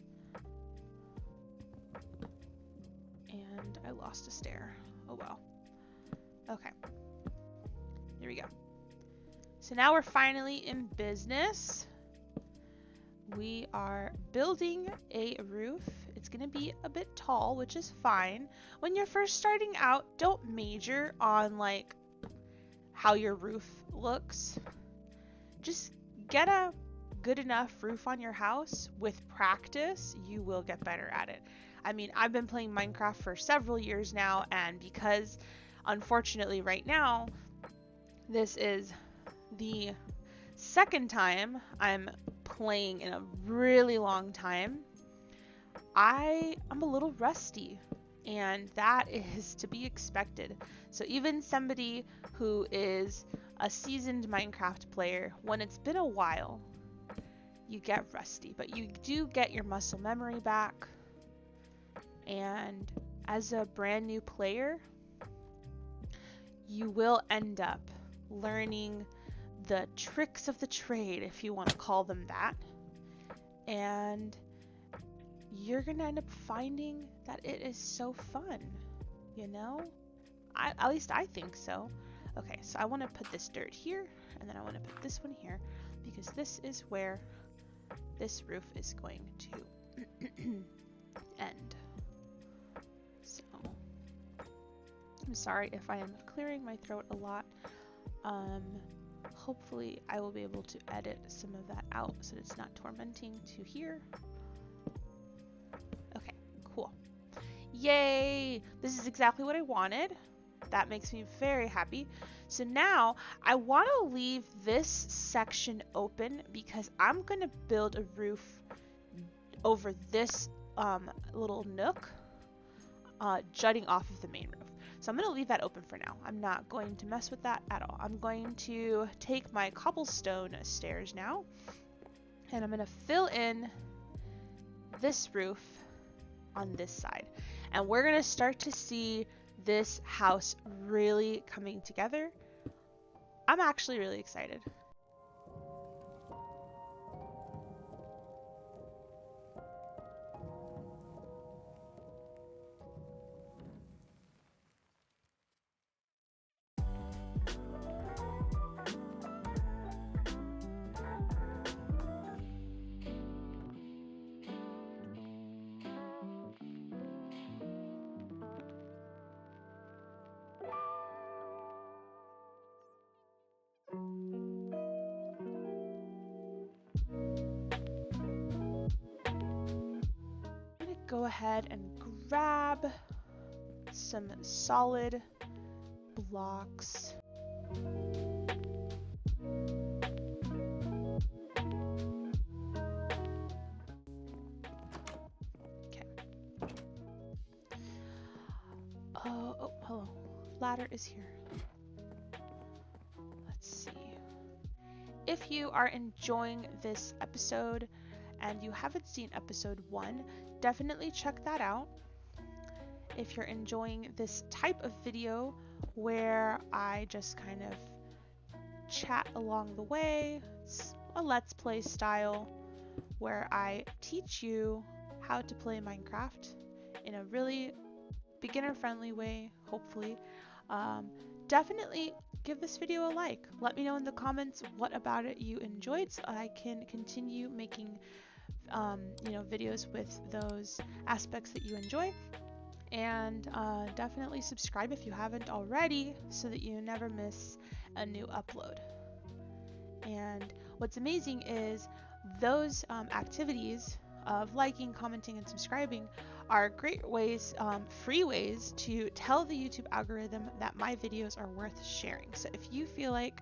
And I lost a stair. Oh well. Okay. Here we go. So now we're finally in business. We are building a roof. It's going to be a bit tall, which is fine. When you're first starting out, don't major on like how your roof looks. Just get a good enough roof on your house. With practice, you will get better at it. I mean, I've been playing Minecraft for several years now, and because unfortunately right now, this is the second time I'm playing in a really long time, I am a little rusty, and that is to be expected. So even somebody who is a seasoned Minecraft player, when it's been a while, you get rusty, but you do get your muscle memory back. And as a brand new player, you will end up learning the tricks of the trade, if you want to call them that. And you're going to end up finding that it is so fun, you know? At least I think so. Okay, so I want to put this dirt here, and then I want to put this one here, because this is where this roof is going to end. So, I'm sorry if I am clearing my throat a lot. Hopefully I will be able to edit some of that out so it's not tormenting to hear. Okay, cool. Yay! This is exactly what I wanted. That makes me very happy. So now I want to leave this section open because I'm going to build a roof over this little nook jutting off of the main roof. So I'm going to leave that open for now. I'm not going to mess with that at all. I'm going to take my cobblestone stairs now, and I'm going to fill in this roof on this side. And we're going to start to see this house really coming together. I'm actually really excited. Go ahead and grab some solid blocks. Okay. Oh, hello. Ladder is here. Let's see. If you are enjoying this episode and you haven't seen episode 1, definitely check that out. If you're enjoying this type of video where I just kind of chat along the way, it's a Let's Play style where I teach you how to play Minecraft in a really beginner-friendly way, hopefully. Definitely give this video a like. Let me know in the comments what about it you enjoyed so I can continue making videos with those aspects that you enjoy. And definitely subscribe if you haven't already so that you never miss a new upload. And what's amazing is those activities of liking, commenting, and subscribing are great ways, free ways to tell the YouTube algorithm that my videos are worth sharing. So if you feel like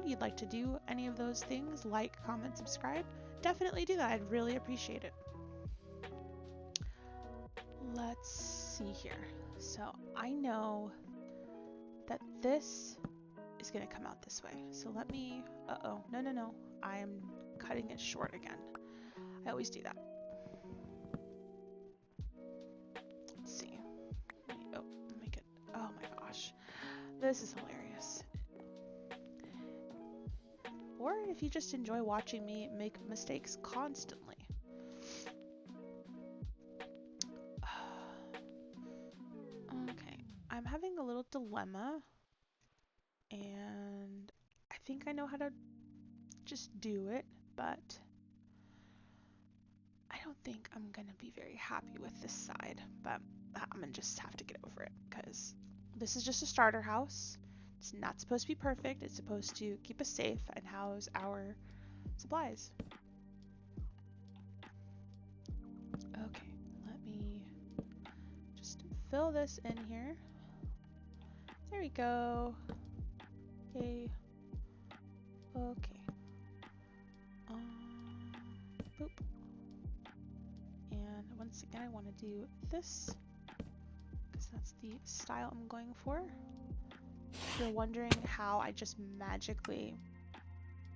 you'd like to do any of those things, like, comment, subscribe, definitely do that. I'd really appreciate it. Let's see here. So I know that this is going to come out this way. So let me, no. I am cutting it short again. I always do that. Let's see. Make it, oh my gosh. This is hilarious. Or if you just enjoy watching me make mistakes constantly. Okay, I'm having a little dilemma, and I think I know how to just do it, but I don't think I'm gonna be very happy with this side, but I'm gonna just have to get over it because this is just a starter house. It's not supposed to be perfect. It's supposed to keep us safe and house our supplies. Okay, let me just fill this in here. There we go. Okay. Okay. Boop. And once again, I want to do this because that's the style I'm going for. If you're wondering how I just magically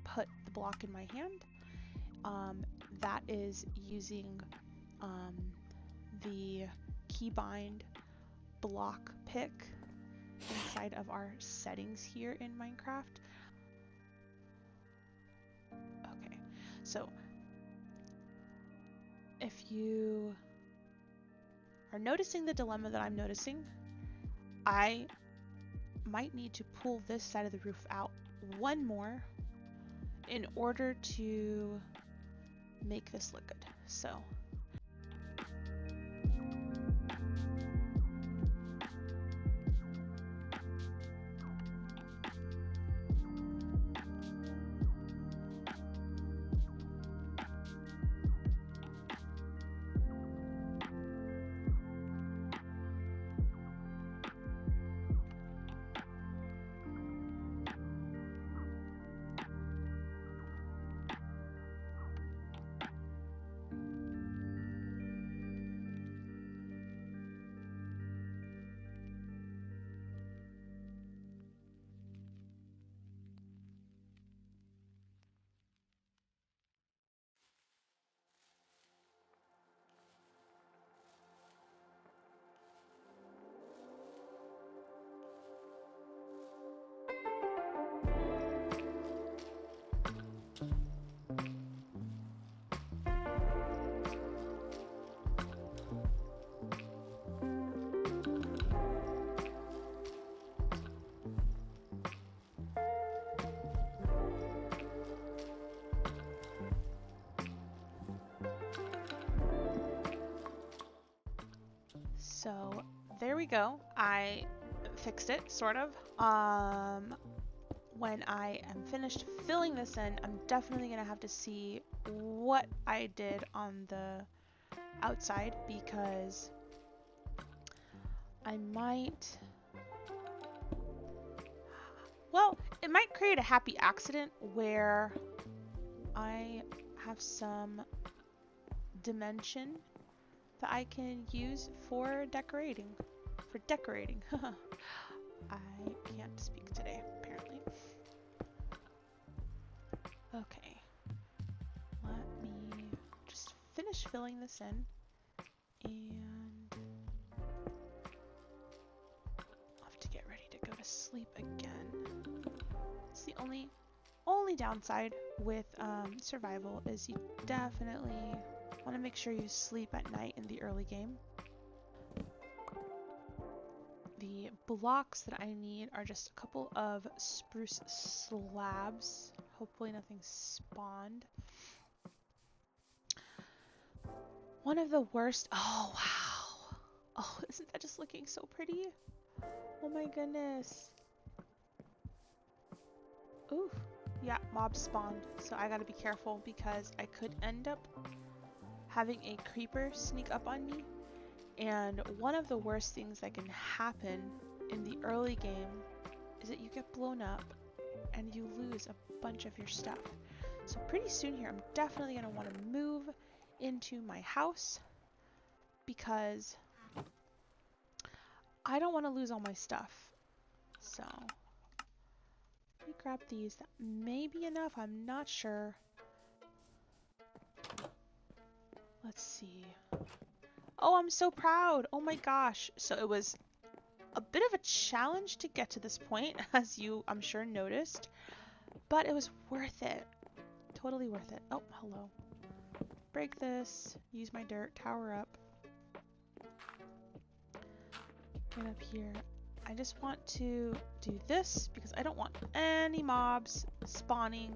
put the block in my hand, that is using the keybind block pick inside of our settings here in Minecraft. Okay, so if you are noticing the dilemma that I'm noticing, I might need to pull this side of the roof out one more in order to make this look good. So we go. I fixed it, sort of. When I am finished filling this in, I'm definitely gonna have to see what I did on the outside, because I might, well, it might create a happy accident where I have some dimension that I can use for decorating. I can't speak today, apparently. Okay. Let me just finish filling this in, and I'll have to get ready to go to sleep again. It's the only downside with survival is you definitely want to make sure you sleep at night in the early game. The blocks that I need are just a couple of spruce slabs. Hopefully nothing spawned. One of the worst... Oh, wow. Oh, isn't that just looking so pretty? Oh my goodness. Ooh. Yeah, mobs spawned. So I gotta be careful because I could end up having a creeper sneak up on me. And one of the worst things that can happen in the early game is that you get blown up and you lose a bunch of your stuff. So pretty soon here, I'm definitely going to want to move into my house because I don't want to lose all my stuff. So let me grab these. That may be enough. I'm not sure. Let's see. Oh, I'm so proud. Oh my gosh. So it was a bit of a challenge to get to this point, as you, I'm sure, noticed, but it was worth it. Totally worth it. Oh, hello. Break this. Use my dirt. Tower up. Get up here. I just want to do this because I don't want any mobs spawning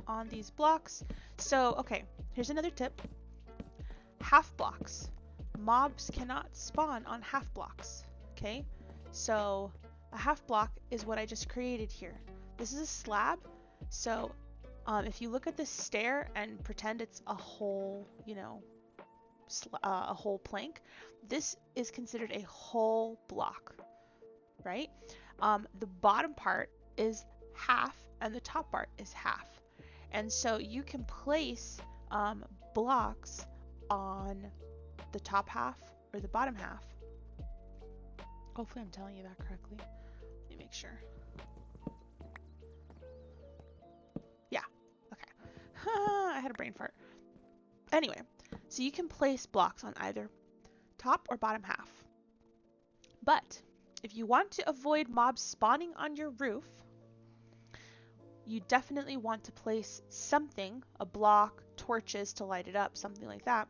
on these blocks. So, okay, here's another tip. Half blocks. Mobs cannot spawn on half blocks. Okay, so a half block is what I just created here. This is a slab, so if you look at this stair and pretend it's a whole, you know, a whole plank, this is considered a whole block, right? The bottom part is half and the top part is half. And so you can place blocks on the top half or the bottom half. Hopefully I'm telling you that correctly. Let me make sure. Yeah, okay. I had a brain fart. Anyway, so you can place blocks on either top or bottom half. But if you want to avoid mobs spawning on your roof, you definitely want to place something, a block, torches to light it up, something like that,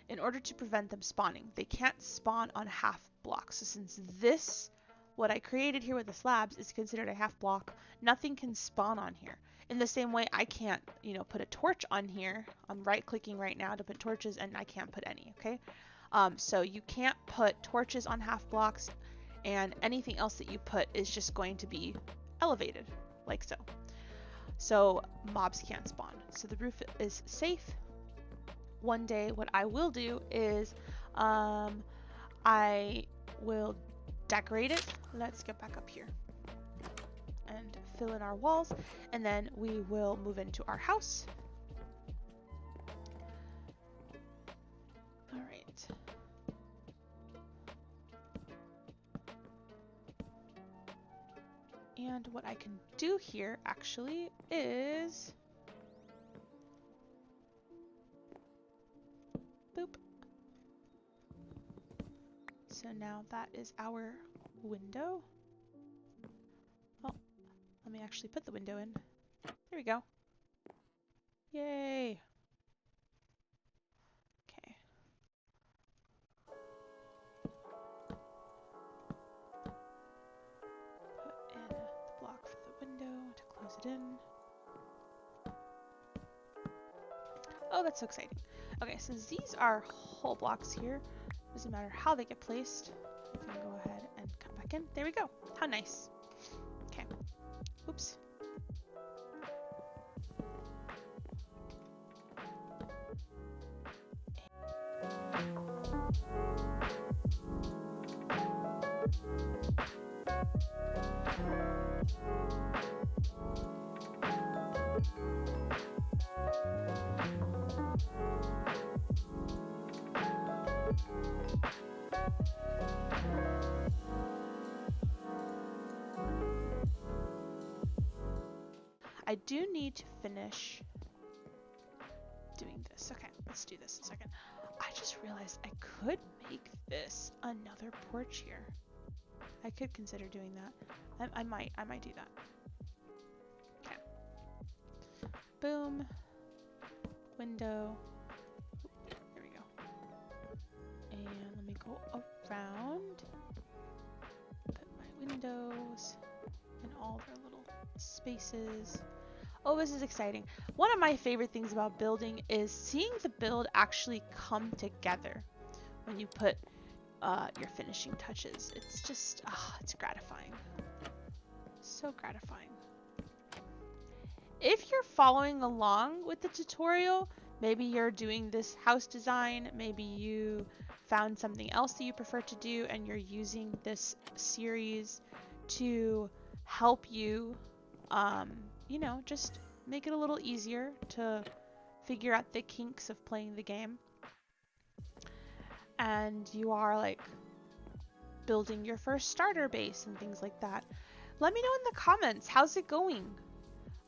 in order to prevent them spawning. They can't spawn on half blocks. So since this, what I created here with the slabs, is considered a half block, nothing can spawn on here. In the same way, I can't, you know, put a torch on here. I'm right-clicking right now to put torches, and I can't put any, okay? So you can't put torches on half blocks, and anything else that you put is just going to be elevated, like so. So mobs can't spawn. So the roof is safe. One day, what I will do is I will decorate it. Let's get back up here and fill in our walls, and then we will move into our house. All right. And what I can do here actually is boop. So now that is our window. Oh, let me actually put the window in. There we go. Yay. Okay. Put in the block for the window to close it in. Oh, that's so exciting. Okay, since these are whole blocks here, doesn't matter how they get placed. can go ahead and come back in. There we go. How nice. Okay. Oops. I do need to finish doing this. Okay, let's do this a second. I just realized I could make this another porch here. I could consider doing that. I might do that. Okay. Boom. Window. There we go. And let me go around. Put my windows in all their little spaces. Oh, this is exciting. One of my favorite things about building is seeing the build actually come together when you put your finishing touches. It's just, it's gratifying. So gratifying. If you're following along with the tutorial, maybe you're doing this house design, maybe you found something else that you prefer to do and you're using this series to help you, you know, just make it a little easier to figure out the kinks of playing the game. And you are like building your first starter base and things like that. Let me know in the comments, how's it going?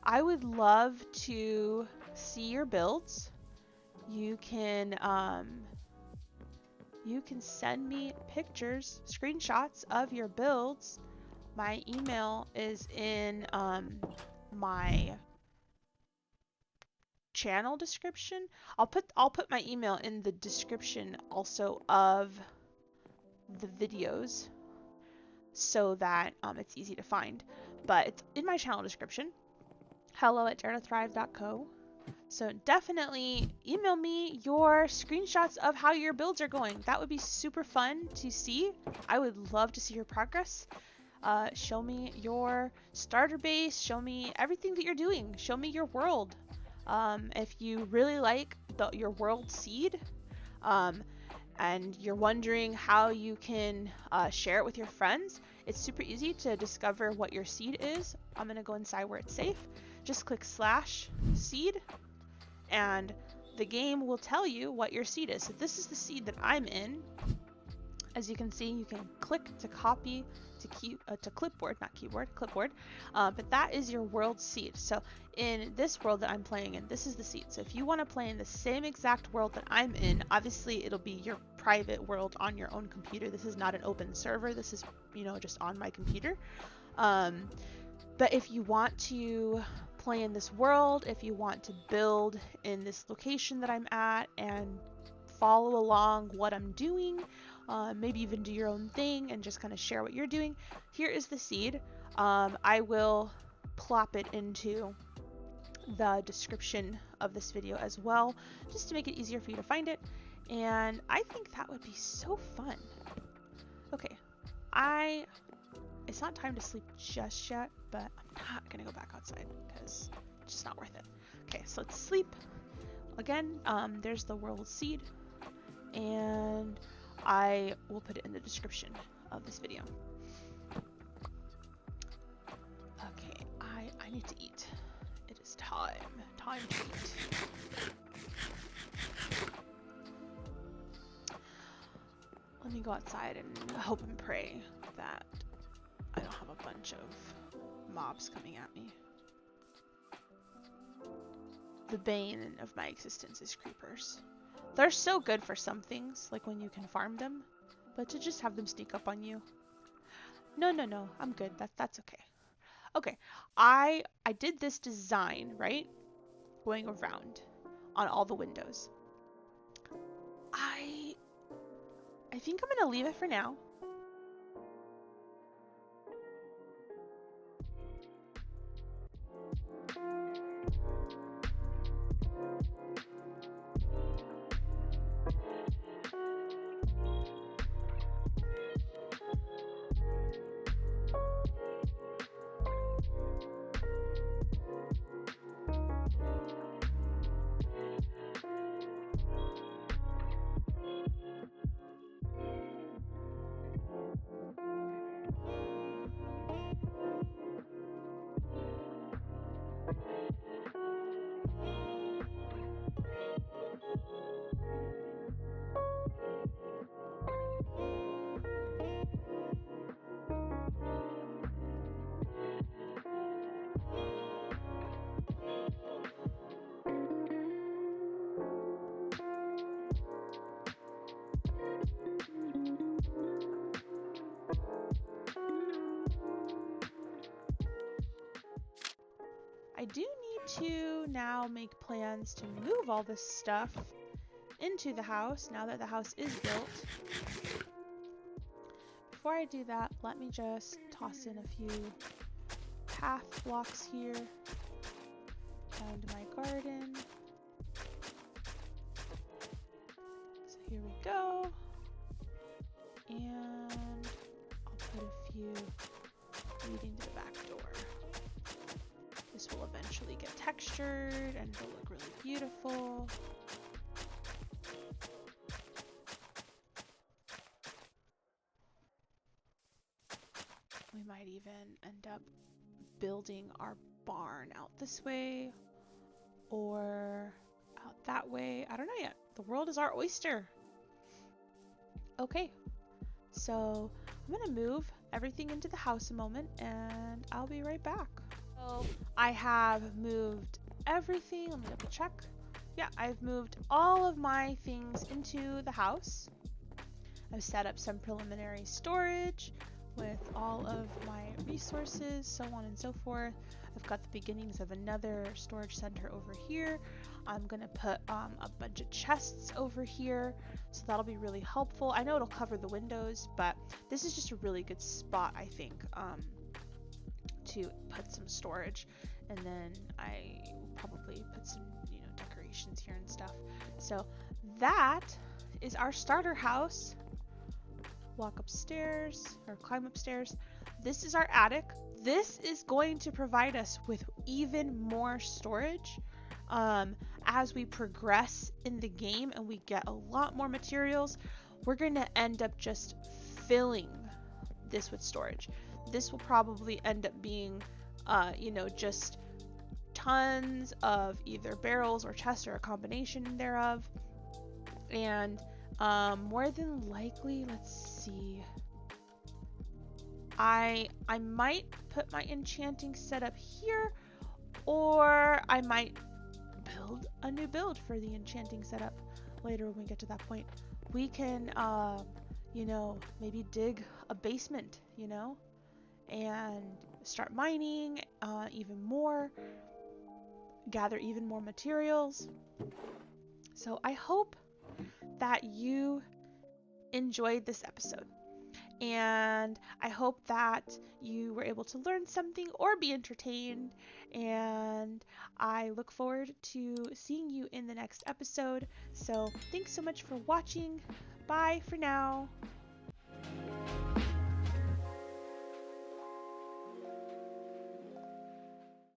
I would love to see your builds. You can send me pictures, screenshots of your builds. My email is in my channel description. I'll put my email in the description also of the videos so that it's easy to find. But it's in my channel description. hello@daretothrive.co. So definitely email me your screenshots of how your builds are going. That would be super fun to see. I would love to see your progress. Show me your starter base. Show me everything that you're doing. Show me your world. If you really like your world seed, and you're wondering how you can share it with your friends, it's super easy to discover what your seed is. I'm going to go inside where it's safe. Just click /seed and the game will tell you what your seed is. So this is the seed that I'm in. As you can see, you can click to copy to clipboard, not keyboard, clipboard. But that is your world seed. So in this world that I'm playing in, this is the seed. So if you want to play in the same exact world that I'm in, obviously it'll be your private world on your own computer. This is not an open server. This is, you know, just on my computer. But if you want to play in this world, if you want to build in this location that I'm at and follow along what I'm doing, maybe even do your own thing and just kind of share what you're doing, here is the seed. I will plop it into the description of this video as well, just to make it easier for you to find it. And I think that would be so fun. Okay, it's not time to sleep just yet, but I'm not gonna go back outside because it's just not worth it. Okay, so let's sleep. Again, there's the world seed, and I will put it in the description of this video. Okay, I need to eat. It is time to eat. Let me go outside and hope and pray that I don't have a bunch of mobs coming at me. The bane of my existence is creepers. They're so good for some things, like when you can farm them, but to just have them sneak up on you. No, I'm good. That's okay. Okay, I did this design, right? Going around on all the windows. I think I'm gonna leave it for now. I do need to now make plans to move all this stuff into the house now that the house is built. Before I do that, let me just toss in a few path blocks here down to my garden. So here we go. And I'll put a few leading to the back door. This will eventually get textured and it'll look really beautiful. We might even end up building our barn out this way or out that way. I don't know yet. The world is our oyster. Okay, so I'm gonna move everything into the house a moment and I'll be right back. So I have moved everything. Let me double check. Yeah, I've moved all of my things into the house. I've set up some preliminary storage with all of my resources, so on and so forth. I've got the beginnings of another storage center over here. I'm gonna put a bunch of chests over here, so that'll be really helpful. I know it'll cover the windows, but this is just a really good spot, I think, to put some storage. And then I will probably put some, decorations here and stuff. So that is our starter house. Walk upstairs or climb upstairs. This is our attic. This is going to provide us with even more storage as we progress in the game and we get a lot more materials. We're going to end up just filling this with storage. This will probably end up being just tons of either barrels or chests or a combination thereof. And more than likely, let's see, I might put my enchanting setup here, or I might build a new build for the enchanting setup later when we get to that point. We can maybe dig a basement, and start mining even more, gather even more materials. So I hope that you enjoyed this episode, and I hope that you were able to learn something or be entertained, and I look forward to seeing you in the next episode. So thanks so much for watching. Bye for now.